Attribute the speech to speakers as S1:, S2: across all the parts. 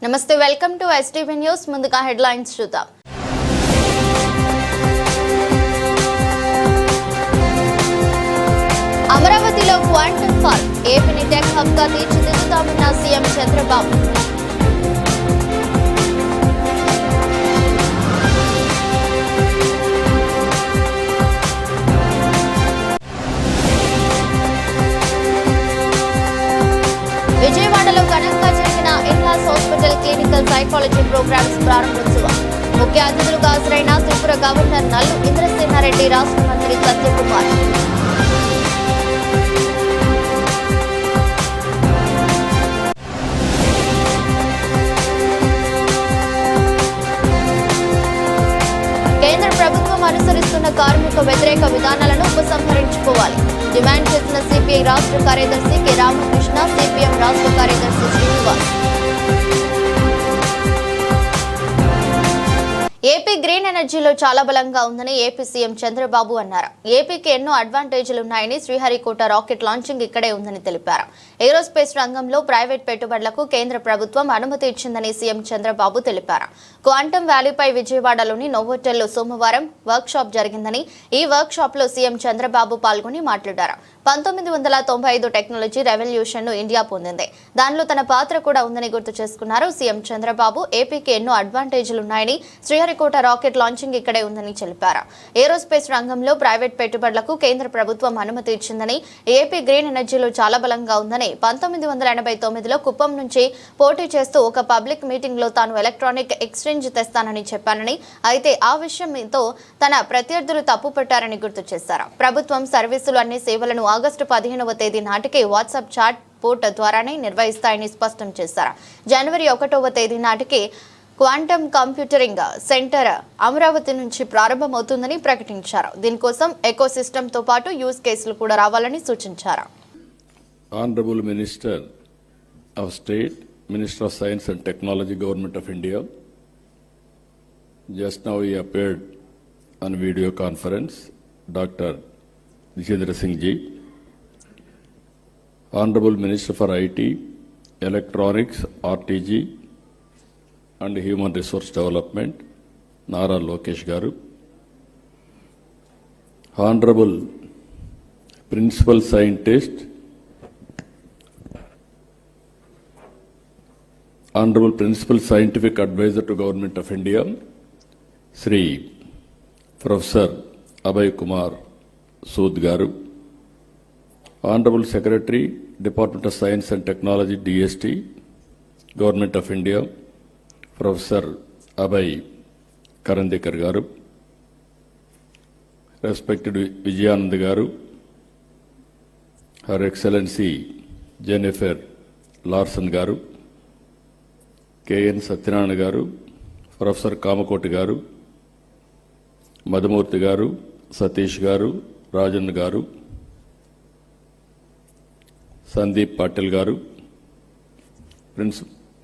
S1: నమస్తే, welcome to STV news. ముందుగా headlines చూద్దాం. అమరావతిలో క్వాంటమ్ పార్క్, ఏపీని టెక్ హబ్ గా తీర్చిదిద్దుతామన్న సీఎం చంద్రబాబు. విజయవాడలో ఘనంగా జరిగిన Indlas hospital clinical psychology programs ప్రారంభోత్సవం. ముఖ్య అతిథులుగా హాజరైన త్రిపుర గవర్నర్ నల్లు ఇంద్రసేనారెడ్డి, రాష్ట్ర మంత్రి సత్యకుమార్. కేంద్ర ప్రభుత్వం అనుసరిస్తున్న కార్మిక వ్యతిరేక విధానాలను ఉపసంహరించుకోవాలి డిమాండ్ చేసిన సిపిఐ రాష్ట్ర కార్యదర్శి కె రామకృష్ణ, సిపిఎం రాష్ట్ర కార్యదర్శి శ్రీనివాస్. ఏపీ గ్రీన్ ఎనర్జీలో చాలా బలంగా ఉందని ఏపీ సీఎం చంద్రబాబు అన్నారు. ఏపీకి ఎన్నో అడ్వాంటేజ్లు ఉన్నాయని, శ్రీహరికోట రాకెట్ లాంచింగ్ ఇక్కడే ఉందని తెలిపారు. ఏరోస్పేస్ రంగంలో ప్రైవేట్ పెట్టుబడులకు కేంద్ర ప్రభుత్వం అనుమతి ఇచ్చిందని సీఎం చంద్రబాబు తెలిపారు. క్వాంటమ్ వ్యాలీపై విజయవాడలోని నోవోటెల్లో సోమవారం వర్క్ షాప్ జరిగిందని, ఈ వర్క్ షాప్ లో సీఎం చంద్రబాబు పాల్గొని మాట్లాడారు. 1995 టెక్నాలజీ రెవల్యూషన్ ను ఇండియా పొందింది. దానిలో తన పాత్ర కూడా ఉందని గుర్తు చేసుకున్నారు సీఎం చంద్రబాబు. ఏపీకి ఎన్నో అడ్వాంటేజ్లు ఉన్నాయని, శ్రీహరికోట రాకెట్ లాంచింగ్ ఇక్కడే ఉందని తెలిపారు. ఏరోస్పేస్ రంగంలో ప్రైవేట్ పెట్టుబడులకు కేంద్ర ప్రభుత్వం అనుమతి ఇచ్చిందని, ఏపీ గ్రీన్ ఎనర్జీలో చాలా బలంగా ఉందని, 1989లో కుప్పం నుంచి పోటీ చేస్తూ ఒక పబ్లిక్ మీటింగ్ లో తాను ఎలక్ట్రానిక్ ఎక్స్చేంజ్ తెస్తానని చెప్పానని, అయితే ఆ విషయంతో తన ప్రత్యర్థులు తప్పుపట్టారని గుర్తు చేశారు. ప్రభుత్వం సర్వీసులు అన్ని సేవలను ఆగస్టు 15వ తేదీ నాటికి వాట్సాప్ చాట్ పోర్ట్ ద్వారానే నిర్వహిస్తాయని స్పష్టం చేశారు. జనవరి 1వ తేదీ నాటికి క్వాంటమ్ కంప్యూటరింగ్ సెంటర్ అమరావతి నుంచి ప్రారంభమవుతుందని ప్రకటించారు. దీనికోసం ఎకోసిస్టమ్ తో పాటు యూజ్ కేసులు కూడా రావాలని సూచించారు.
S2: Honorable Minister of State, Minister of Science and Technology, Government of India. Just now he appeared on video conference, Dr. Jitendra Singh Ji. Honorable Minister for IT, Electronics, RTG and Human Resource Development, Nara Lokesh Garu. Honorable Principal Scientist, Honorable Principal Scientific Advisor to Government of India, Sri Professor Abhay Kumar Sood Garu. Honorable Secretary, Department of Science and Technology, DST, Government of India, Professor Abhay Karandekar Garu. Respected Vijayanand Garu, Her Excellency Jennifer Larson Garu, KN Satyanarayana గారు, professor Kamakoti గారు, మధుమూర్తి గారు, సతీష్ గారు, రాజన్ గారు, సందీప్ పాటిల్ గారు,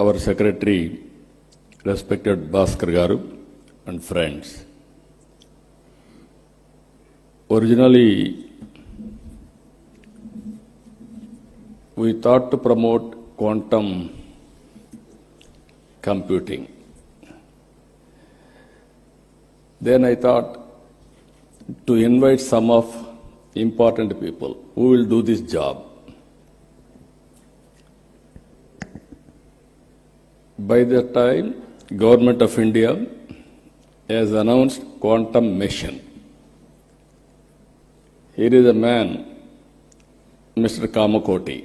S2: hour secretary respected Bhaskar గారు and friends. Originally we thought to promote quantum computing. Then I thought to invite some of important people who will do this job. By that time, Government of India has announced quantum mission. Here is a man, Mr. Kamakoti.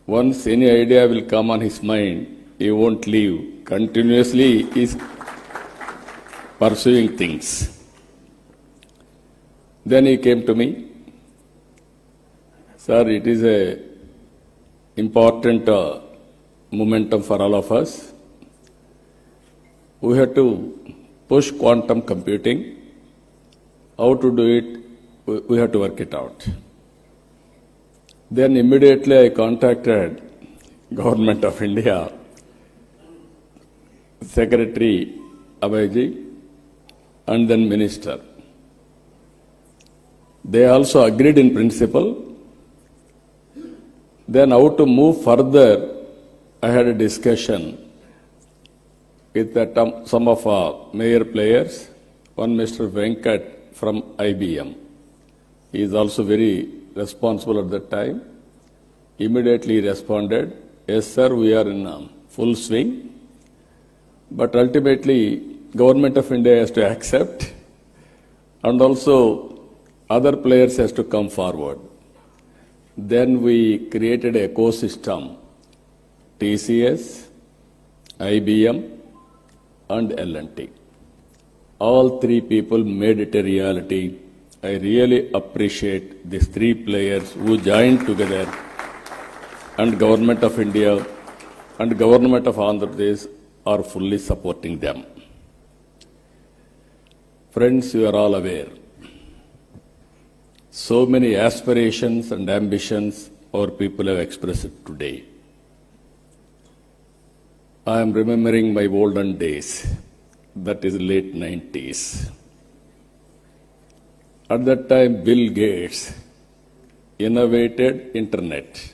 S2: Once any idea will come on his mind, he won't leave. Continuously he is pursuing things. Then he came to me, sir, it is a important momentum for all of us. We have to push quantum computing. How to do it, we have to work it out. Then immediately I contacted Government of India, Secretary Abhayji, and then Minister. They also agreed in principle. Then how to move further, I had a discussion with some of our major players. One Mr. Venkat from IBM. He is also very responsible at that time. Immediately responded, yes sir, we are in full swing. But ultimately, Government of India has to accept, and also other players has to come forward. Then we created an ecosystem, TCS, IBM, and L&T. All three people made it a reality. I really appreciate these three players who joined together, and Government of India and Government of Andhra Pradesh are fully supporting them. Friends, you are all aware. So many aspirations and ambitions our people have expressed today. I am remembering my olden days, that is late 90s. At that time, Bill Gates innovated internet.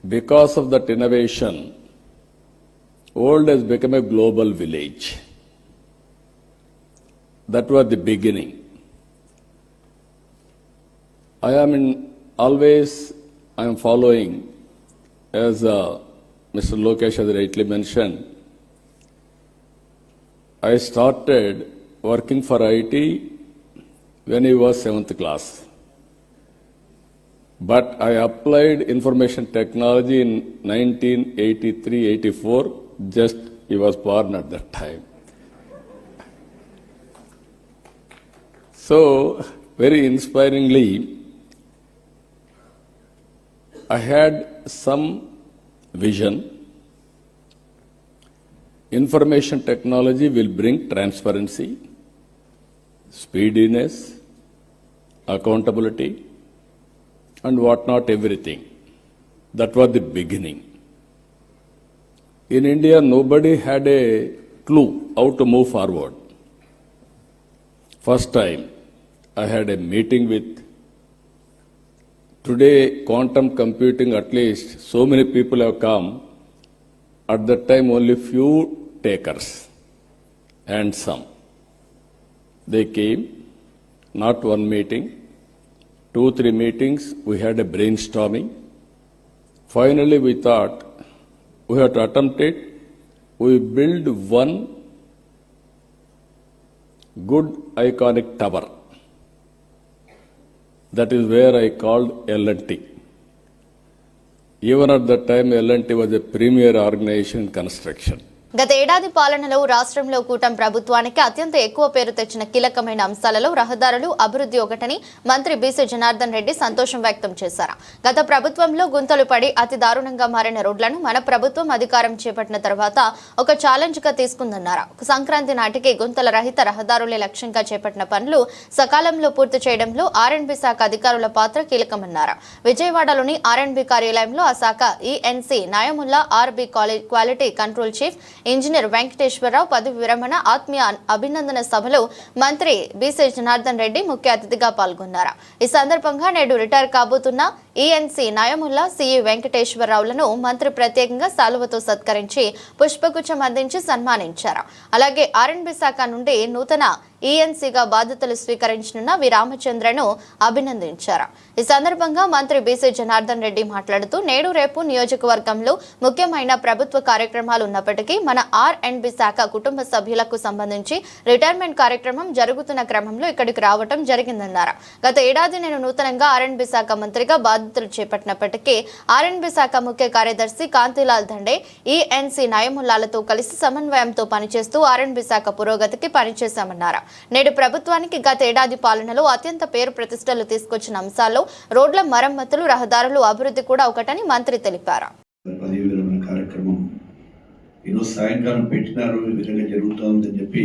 S2: Because of that innovation, world has become a global village. That was the beginning. I am following, as Mr. Lokesh has rightly mentioned, I started working for IT when he was 7th class. But I applied information technology in 1983-84, just he was born at that time. So, very inspiringly, I had some vision. Information technology will bring transparency, speediness, accountability, and whatnot, everything. That was the beginning. In India, nobody had a clue how to move forward. First time, I had a meeting with. Today, quantum computing, at least, so many people have come. At that time, only few takers, and some. They came, not one meeting, 2-3 meetings, we had a brainstorming. Finally, we thought, we have to attempt it. We build one good iconic tower. That is where I called L&T. Even at that time, L&T was a premier organization in construction.
S1: గత ఏడాది పాలనలో రాష్ట్రంలో కూటమి ప్రభుత్వానికి అత్యంత ఎక్కువ పేరు తెచ్చిన కీలకమైన అంశాలలో రహదారులు అభివృద్ధి ఒకటని మంత్రి బీసీ జనార్దన్ రెడ్డి సంతోషం వ్యక్తం చేశారు. గత ప్రభుత్వంలో గుంతలు పడి అతి దారుణంగా మారిన రోడ్లను మన ప్రభుత్వం అధికారం చేపట్టిన తర్వాత ఒక ఛాలెంజ్ గా తీసుకుందన్నారు. సంక్రాంతి నాటికి గుంతల రహిత రహదారులే లక్ష్యంగా చేపట్టిన పనులు సకాలంలో పూర్తి చేయడంలో ఆర్ఎండ్బి శాఖ అధికారుల పాత్ర కీలకమన్నారు. విజయవాడలోని ఆర్ఎండ్బి కార్యాలయంలో ఆ శాఖ ఈఎన్సీ న్యాయముల్లా RB quality control chief engineer Venkateswara Rao పదవి విరమణ ఆత్మీయ అభినందన సభలో మంత్రి బీసీ జనార్దన్ రెడ్డి ముఖ్య అతిథిగా పాల్గొన్నారు. ఈ సందర్భంగా నేడు రిటైర్ కాబోతున్న ఈఎన్సీ న్యాయముల్లా సిఈ వెంకటేశ్వరరావులను మంత్రి ప్రత్యేకంగా శాలువతో సత్కరించి పుష్పగుచ్చం అందించి సన్మానించారు. అలాగే ఆర్ఎండ్బి శాఖ నుండి నూతన ఈఎన్సీగా బాధ్యతలు స్వీకరించనున్న వి రామచంద్రను అభినందించారు. ఈ సందర్భంగా మంత్రి బీసీ జనార్దన్ రెడ్డి మాట్లాడుతూ నేడు రేపు నియోజకవర్గంలో ముఖ్యమైన ప్రభుత్వ కార్యక్రమాలు ఉన్నప్పటికీ మన ఆర్ఎండ్బి శాఖ కుటుంబ సభ్యులకు సంబంధించి రిటైర్మెంట్ కార్యక్రమం జరుగుతున్న క్రమంలో ఇక్కడికి రావడం జరిగిందన్నారు. గత ఏడాది నేను నూతనంగా ఆర్ఎండ్బి శాఖ మంత్రిగా బాధ్యతలు చేపట్టినప్పటికీ ఆర్ఎండ్బి శాఖ ముఖ్య కార్యదర్శి కాంతిలాల్ దండే ఈఎన్సీ న్యాయముల్లాలతో కలిసి సమన్వయంతో పనిచేస్తూ ఆర్ఎండ్బి శాఖ పురోగతికి పనిచేశామన్నారు. నేడు ప్రభుత్వానికి గత ఏడాది పాలనలో అత్యంత పేరు ప్రతిష్టలు తీసుకొచ్చిన అంశాల్లో రోడ్ల మరమ్మతులు రహదారులు అభివృద్ధి కూడా ఒకటని మంత్రి తెలిపారు.
S3: సాయంకాలం పెట్టినారు, ఈ విధంగా జరుగుతుందని చెప్పి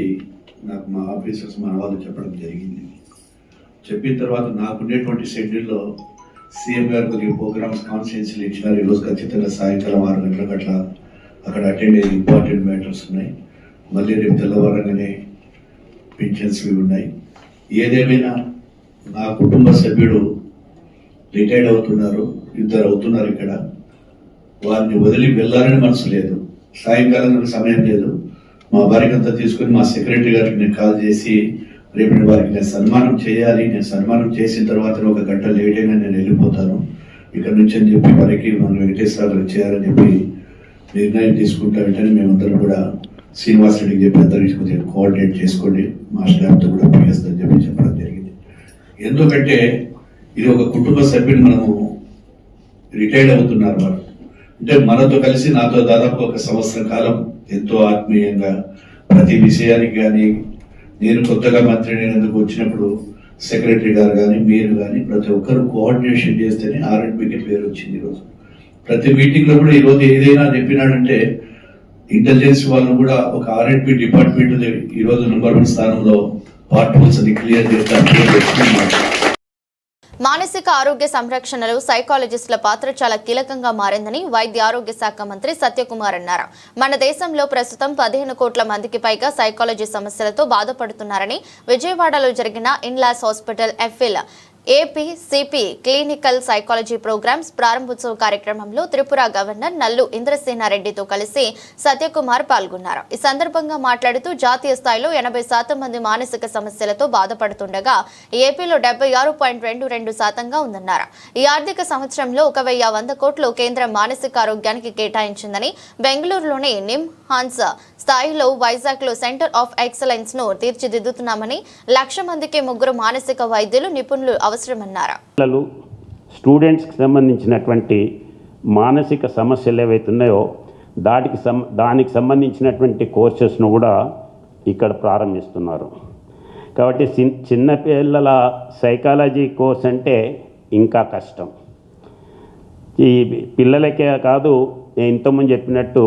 S3: నాకు మా ఆఫీసర్స్ మన వాళ్ళు చెప్పడం జరిగింది. చెప్పిన తర్వాత నాకుండేటువంటి షెడ్యూల్లో సీఎం గారు కొద్దిగా ప్రోగ్రామ్స్ కాన్స్టిట్యున్సీలు ఇచ్చినారు. ఈరోజు ఖచ్చితంగా సాయంకాలం 6 గంటలకు అట్లా అక్కడ అటెండ్ అయ్యే ఇంపార్టెంట్ మ్యాటర్స్ ఉన్నాయి. మళ్ళీ రేపు తెల్లవారంగానే పింఛన్స్ ఉన్నాయి. ఏదేమైనా నా కుటుంబ సభ్యుడు రిటైర్డ్ అవుతున్నారు, 2 అవుతున్నారు. ఇక్కడ వారిని వదిలి వెళ్ళాలని మనసు లేదు. సాయంకాలం నాకు సమయం లేదు. మా భార్యకంతా తీసుకుని మా సెక్రటరీ గారికి నేను కాల్ చేసి రేపు వారికి నేను సన్మానం చేయాలి, నేను సన్మానం చేసిన తర్వాత 1 గంట లేట్ అయినా నేను వెళ్ళిపోతాను ఇక్కడ నుంచి అని చెప్పి వారికి మన వెంకటేశ్వర గారు చేయాలని చెప్పి నిర్ణయం తీసుకుంటా. వెంటనే మేమందరం కూడా శ్రీనివాస్ రెడ్డికి చెప్పి అందరికీ కొద్దిగా కోఆర్డినేట్ చేసుకోండి, మా స్టాఫ్తో కూడా పనిచేస్తుందని చెప్పి చెప్పడం జరిగింది. ఎందుకంటే ఇది ఒక కుటుంబ సభ్యుడు, మనము రిటైర్డ్ అవుతున్నారు వారు అంటే మనతో కలిసి నాతో దాదాపు 1 సంవత్సరం కాలం ఎంతో ఆత్మీయంగా ప్రతి విషయానికి కానీ నేను కొత్తగా మంత్రి అయినందుకు వచ్చినప్పుడు సెక్రటరీ గారు కానీ మీరు కానీ ప్రతి ఒక్కరు కోఆర్డినేషన్ చేస్తేనే ఆర్ఎండ్బికి పేరు వచ్చింది. ఈరోజు ప్రతి మీటింగ్ లో కూడా ఈరోజు ఏదైనా చెప్పినాడంటే ఇంటెలిజెన్స్ వాళ్ళు కూడా ఒక ఆర్ఎండ్బి డిపార్ట్మెంట్ ఈరోజు నంబర్ 1 స్థానంలో పార్ట్ఫోల్స్ అని క్లియర్ చేస్తారు.
S1: మానసిక ఆరోగ్య సంరక్షణలో సైకాలజిస్టుల పాత్ర చాలా కీలకంగా మారిందని వైద్య ఆరోగ్య శాఖ మంత్రి సత్యకుమార్ అన్నారు. మన దేశంలో ప్రస్తుతం 15 కోట్ల మందికి పైగా సైకాలజీ సమస్యలతో బాధపడుతున్నారని విజయవాడలో జరిగిన Indlas hospital FL AP CP clinical psychology programs ప్రారంభోత్సవ కార్యక్రమంలో త్రిపుర గవర్నర్ నల్లు ఇంద్రసేనారెడ్డితో కలిసి సత్యకుమార్ పాల్గొన్నారు. ఈ సందర్భంగా మాట్లాడుతూ జాతీయ స్థాయిలో 80% మంది మానసిక సమస్యలతో బాధపడుతుండగా ఏపీలో 76.22% ఉందన్నారు. ఈ ఆర్థిక సంవత్సరంలో 1100 కోట్లు కేంద్రం మానసిక ఆరోగ్యానికి కేటాయించిందని, బెంగళూరులోని నిమ్హాన్స్ స్థాయిలో వైజాగ్లో సెంటర్ ఆఫ్ ఎక్సలెన్స్ ను తీర్చిదిద్దుతున్నామని, 1,00,000 మందికి 3 మానసిక వైద్యులు నిపుణులు అవసరమన్నారు.
S4: స్టూడెంట్స్కి సంబంధించినటువంటి మానసిక సమస్యలు ఏవైతున్నాయో దానికి సంబంధించినటువంటి కోర్సెస్ను కూడా ఇక్కడ ప్రారంభిస్తున్నారు. కాబట్టి చిన్నపిల్లల సైకాలజీ కోర్స్ అంటే ఇంకా కష్టం. ఈ పిల్లలకే కాదు, నేను ఇంతకుముందు చెప్పినట్టు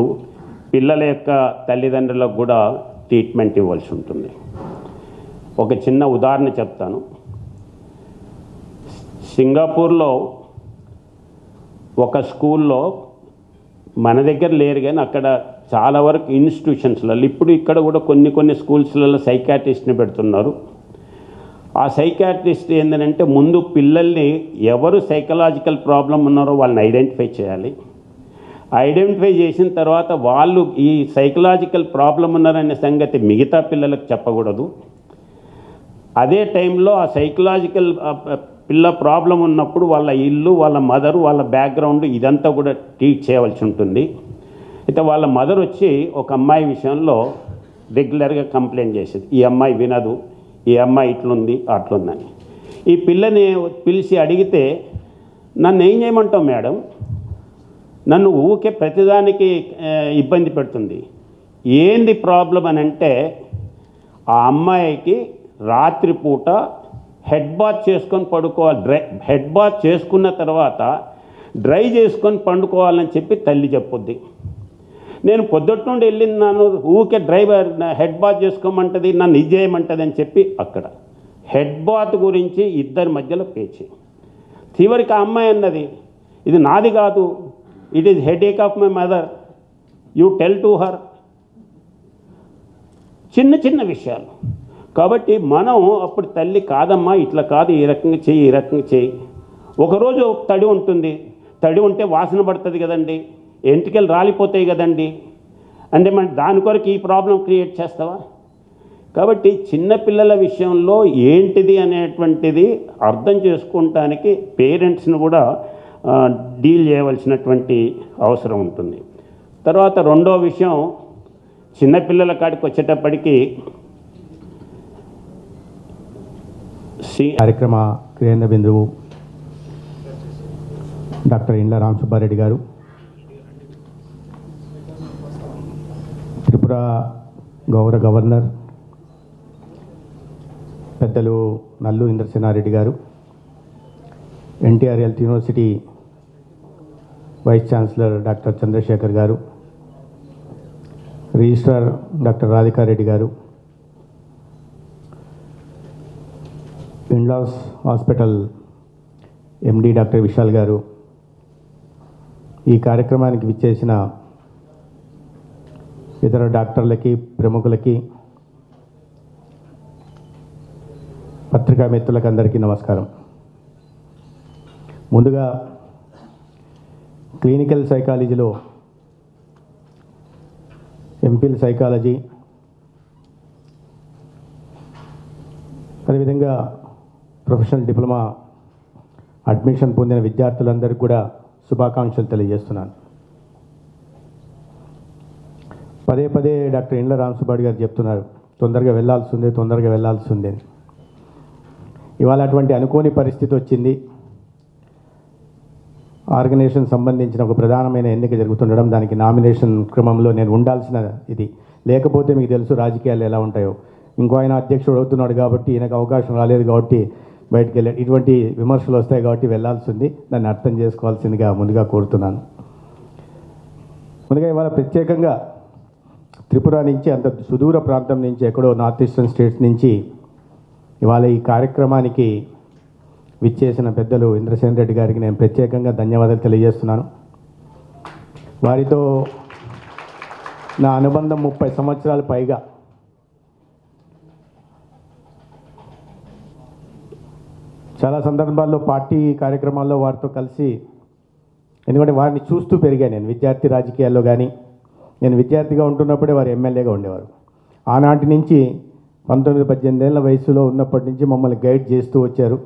S4: పిల్లల యొక్క తల్లిదండ్రులకు కూడా ట్రీట్మెంట్ ఇవ్వాల్సి ఉంటుంది. ఒక చిన్న ఉదాహరణ చెప్తాను. సింగపూర్లో ఒక స్కూల్లో, మన దగ్గర లేరు కానీ అక్కడ చాలా వరకు ఇన్స్టిట్యూషన్స్లలో, ఇప్పుడు ఇక్కడ కూడా కొన్ని స్కూల్స్లలో సైకాట్రిస్ట్ని పెడుతున్నారు. ఆ సైకాట్రిస్ట్ ఏంటంటే ముందు పిల్లల్ని ఎవరు సైకలాజికల్ ప్రాబ్లం ఉన్నారో వాళ్ళని ఐడెంటిఫై చేయాలి. ఐడెంటిఫై చేసిన తర్వాత వాళ్ళు ఈ సైకలాజికల్ ప్రాబ్లం ఉన్నారనే సంగతి మిగతా పిల్లలకు చెప్పకూడదు. అదే టైంలో ఆ సైకలాజికల్ పిల్ల ప్రాబ్లం ఉన్నప్పుడు వాళ్ళ ఇల్లు, వాళ్ళ మదరు, వాళ్ళ బ్యాక్గ్రౌండ్ ఇదంతా కూడా ట్రీట్ చేయవలసి ఉంటుంది. అయితే వాళ్ళ మదర్ వచ్చి ఒక అమ్మాయి విషయంలో రెగ్యులర్గా కంప్లైంట్ చేసేది, ఈ అమ్మాయి వినదు, ఈ అమ్మాయి ఇట్లుంది అట్లుందని. ఈ పిల్లని పిలిచి అడిగితే, నన్ను ఏం చేయమంటావు మేడం, నన్ను ఊకే ప్రతిదానికి ఇబ్బంది పెడుతుంది, ఏంది ప్రాబ్లం అని అంటే, ఆ అమ్మాయికి రాత్రిపూట హెడ్ బాత్ చేసుకొని పడుకోవాలి, హెడ్ బాత్ చేసుకున్న తర్వాత డ్రై చేసుకొని పండుకోవాలని చెప్పి తల్లి చెప్పుద్ది. నేను పొద్దుటి నుండి వెళ్ళినాను, ఊకే డ్రైవర్ హెడ్ బాత్ చేసుకోమంటుంది, నన్ను ఇది చేయమంటుంది అని చెప్పి అక్కడ హెడ్ బాత్ గురించి ఇద్దరి మధ్యలో పేచి. చివరికి ఆ అమ్మాయి అన్నది, ఇది నాది కాదు, it is headache of my mother, you tell to her. చిన్న విషయాలు. కాబట్టి మనం అప్పుడు తల్లి కాదమ్మా, ఇట్లా కాదు, ఈ రకంగా చెయ్యి, ఈ రకంగా చెయ్యి. ఒకరోజు తడి ఉంటుంది, తడి ఉంటే వాసన పడుతుంది కదండి, ఎంటికలు రాలిపోతాయి కదండి, అంటే మన దాని కొరకు ఈ ప్రాబ్లం క్రియేట్ చేస్తావా? కాబట్టి చిన్నపిల్లల విషయంలో ఏంటిది అనేటువంటిది అర్థం చేసుకోవటానికి పేరెంట్స్ని కూడా డీల్ చేయవలసినటువంటి అవసరం ఉంటుంది. తర్వాత రెండో విషయం, చిన్నపిల్లల కాడికి వచ్చేటప్పటికి
S5: కార్యక్రమ కేంద్ర బిందువు డాక్టర్ ఇండ్ల రామసుబ్బారెడ్డి గారు, త్రిపుర గౌరవ గవర్నర్ పెద్దలు నల్లు ఇంద్రసేనారెడ్డి గారు, NTR health university vice chancellor doctor Chandrashekar గారు, రిజిస్ట్రార్ డాక్టర్ రాధికారెడ్డి గారు, Indlas hospital MD doctor Vishal గారు, ఈ కార్యక్రమానికి విచ్చేసిన ఇతర డాక్టర్లకి, ప్రముఖులకి, పత్రికా మిత్రులకు అందరికీ నమస్కారం. ముందుగా క్లినికల్ సైకాలజీలో ఎంఫిల్ సైకాలజీ, అదేవిధంగా ప్రొఫెషనల్ డిప్లొమా అడ్మిషన్ పొందిన విద్యార్థులందరికీ కూడా శుభాకాంక్షలు తెలియజేస్తున్నాను. పదే పదే డాక్టర్ ఇండ్ల రామసుబ్బారెడ్డి గారు చెప్తున్నారు, తొందరగా వెళ్ళాల్సి ఉంది అని. ఇవాళ అటువంటి అనుకోని పరిస్థితి వచ్చింది. ఆర్గనైజేషన్ సంబంధించిన ఒక ప్రధానమైన ఎన్నిక జరుగుతుండడం, దానికి నామినేషన్ క్రమంలో నేను ఉండాల్సిన ఇది. లేకపోతే మీకు తెలుసు రాజకీయాలు ఎలా ఉంటాయో. ఇంకో ఆయన అధ్యక్షుడు అవుతున్నాడు కాబట్టి, ఈయనకు అవకాశం రాలేదు కాబట్టి బయటికి వెళ్ళాడు. ఇటువంటి విమర్శలు వస్తాయి కాబట్టి వెళ్ళాల్సి ఉంది. దాన్ని అర్థం చేసుకోవాల్సిందిగా ముందుగా కోరుతున్నాను. ముందుగా ఇవాళ ప్రత్యేకంగా త్రిపుర నుంచి, అంత సుదూర ప్రాంతం నుంచి, ఎక్కడో నార్త్ ఈస్టర్న్ స్టేట్స్ నుంచి ఇవాళ ఈ కార్యక్రమానికి విచ్చేసిన పెద్దలు ఇంద్రసేన్ రెడ్డి గారికి నేను ప్రత్యేకంగా ధన్యవాదాలు తెలియజేస్తున్నాను. వారితో నా అనుబంధం 30 సంవత్సరాల పైగా. చాలా సందర్భాల్లో పార్టీ కార్యక్రమాల్లో వారితో కలిసి, ఎందుకంటే వారిని చూస్తూ పెరిగాను నేను విద్యార్థి రాజకీయాల్లో. కానీ నేను విద్యార్థిగా ఉంటున్నప్పుడే వారు ఎమ్మెల్యేగా ఉండేవారు. ఆనాటి నుంచి 19-18 ఏళ్ల వయసులో ఉన్నప్పటి నుంచి మమ్మల్ని గైడ్ చేస్తూ వచ్చారు.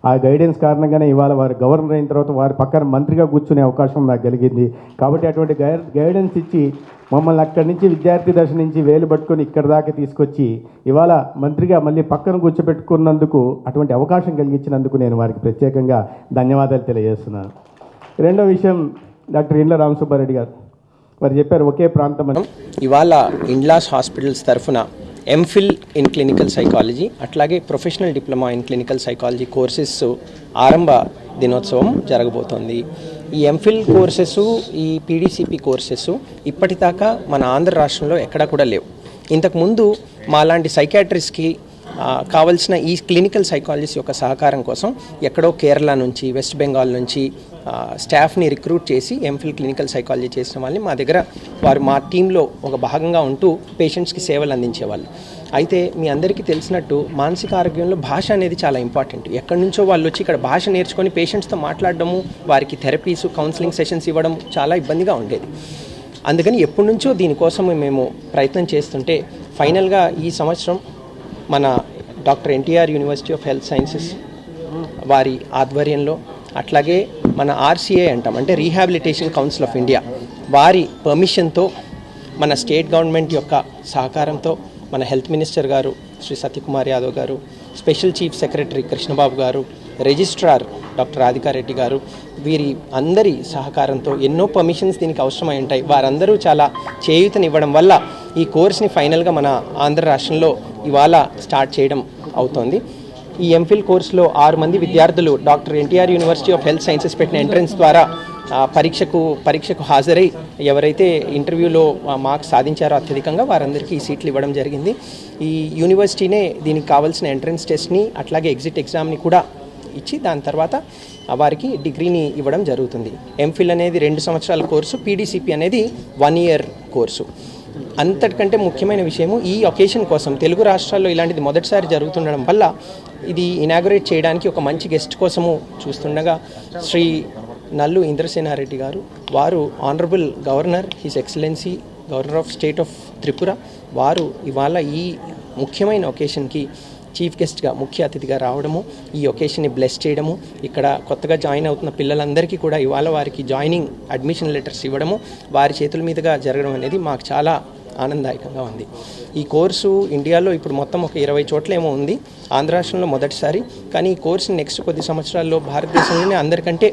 S5: ఆ గైడెన్స్ కారణంగానే ఇవాళ వారు గవర్నర్ అయిన తర్వాత వారి పక్కన మంత్రిగా కూర్చునే అవకాశం నాకు కలిగింది. కాబట్టి అటువంటి గైడెన్స్ ఇచ్చి మమ్మల్ని అక్కడి నుంచి విద్యార్థి దశ నుంచి వేలు పట్టుకొని ఇక్కడ దాకా తీసుకొచ్చి ఇవాళ మంత్రిగా మళ్ళీ పక్కన కూర్చోబెట్టుకున్నందుకు, అటువంటి అవకాశం కలిగించినందుకు నేను వారికి ప్రత్యేకంగా ధన్యవాదాలు తెలియజేస్తున్నాను. రెండో విషయం, డాక్టర్ ఇండ్ల రామసుబ్బారెడ్డి గారు వారు చెప్పారు ఒకే ప్రాంతం అని.
S6: ఇవాళ ఇండ్లాస్ హాస్పిటల్స్ తరఫున ఎంఫిల్ ఇన్ క్లినికల్ సైకాలజీ, అట్లాగే professional diploma in clinical psychology courses ఆరంభ దినోత్సవం జరగబోతోంది. ఈ ఎంఫిల్ కోర్సెస్, ఈ పీడీసీపీ కోర్సెస్ ఇప్పటిదాకా మన ఆంధ్ర రాష్ట్రంలో ఎక్కడా కూడా లేవు. ఇంతకుముందు మాలాంటి సైకాట్రిస్ట్కి కావలసిన ఈ క్లినికల్ సైకాలజిస్ట్ యొక్క సహకారం కోసం ఎక్కడో కేరళ నుంచి, వెస్ట్ బెంగాల్ నుంచి స్టాఫ్ని రిక్రూట్ చేసి ఎంఫిల్ క్లినికల్ సైకాలజీ చేసిన వాళ్ళని మా దగ్గర వారు మా టీంలో ఒక భాగంగా ఉంటూ పేషెంట్స్కి సేవలు అందించేవాళ్ళు. అయితే మీ అందరికీ తెలిసినట్టు మానసిక ఆరోగ్యంలో భాష అనేది చాలా ఇంపార్టెంట్. ఎక్కడి నుంచో వాళ్ళు వచ్చి ఇక్కడ భాష నేర్చుకొని పేషెంట్స్తో మాట్లాడడము, వారికి థెరపీస్, కౌన్సిలింగ్ సెషన్స్ ఇవ్వడం చాలా ఇబ్బందిగా ఉండేది. అందుకని ఎప్పటి నుంచో దీనికోసం మేము ప్రయత్నం చేస్తుంటే ఫైనల్గా ఈ సంవత్సరం మన doctor NTR university of health sciences వారి ఆధ్వర్యంలో, అట్లాగే మన ఆర్సీఐ అంటాం, అంటే రీహాబిలిటేషన్ కౌన్సిల్ ఆఫ్ ఇండియా వారి పర్మిషన్తో, మన స్టేట్ గవర్నమెంట్ యొక్క సహకారంతో, మన హెల్త్ మినిస్టర్ గారు శ్రీ సత్యకుమార్ యాదవ్ గారు, స్పెషల్ చీఫ్ సెక్రటరీ కృష్ణబాబు గారు, రిజిస్ట్రార్ డాక్టర్ రాధికారెడ్డి గారు, వీరి అందరి సహకారంతో ఎన్నో పర్మిషన్స్ దీనికి అవసరమై ఉంటాయి. వారందరూ చాలా చేయూతనివ్వడం వల్ల ఈ కోర్స్ని ఫైనల్గా మన ఆంధ్ర రాష్ట్రంలో ఇవాళ స్టార్ట్ చేయడం అవుతోంది. ఈ ఎంఫిల్ కోర్సులో 6 మంది విద్యార్థులు doctor NTR university of health sciences పెట్టిన ఎంట్రన్స్ ద్వారా పరీక్షకు హాజరై ఎవరైతే ఇంటర్వ్యూలో మార్క్స్ సాధించారో అత్యధికంగా వారందరికీ ఈ సీట్లు ఇవ్వడం జరిగింది. ఈ యూనివర్సిటీనే దీనికి కావాల్సిన ఎంట్రన్స్ టెస్ట్ని, అట్లాగే ఎగ్జిట్ ఎగ్జామ్ని కూడా ఇచ్చి దాని తర్వాత వారికి డిగ్రీని ఇవ్వడం జరుగుతుంది. ఎంఫిల్ అనేది 2 సంవత్సరాల కోర్సు, పీడీసీపీ అనేది 1 ఇయర్ కోర్సు. అంతటికంటే ముఖ్యమైన విషయము, ఈ ఒకేషన్ కోసం తెలుగు రాష్ట్రాల్లో ఇలాంటిది మొదటిసారి జరుగుతుండడం వల్ల ఇది ఇనాగ్రేట్ చేయడానికి ఒక మంచి గెస్ట్ కోసము చూస్తుండగా శ్రీ నల్లు ఇంద్రసేనారెడ్డి గారు, వారు honourable governor, his excellency governor of state of Tripura, వారు ఇవాళ ఈ ముఖ్యమైన ఒకేషన్కి చీఫ్ గెస్ట్గా, ముఖ్య అతిథిగా రావడము, ఈ ఒకేషన్ని బ్లెస్ చేయడము, ఇక్కడ కొత్తగా జాయిన్ అవుతున్న పిల్లలందరికీ కూడా ఇవాళ వారికి జాయినింగ్ అడ్మిషన్ లెటర్స్ ఇవ్వడము వారి చేతుల మీదుగా జరగడం అనేది మాకు చాలా ఆనందదాయకంగా ఉంది. ఈ కోర్సు ఇండియాలో ఇప్పుడు మొత్తం ఒక 20 చోట్ల ఏమో ఉంది, ఆంధ్ర రాష్ట్రంలో మొదటిసారి. కానీ ఈ కోర్సుని నెక్స్ట్ కొద్ది సంవత్సరాల్లో భారతదేశంలోనే అందరికంటే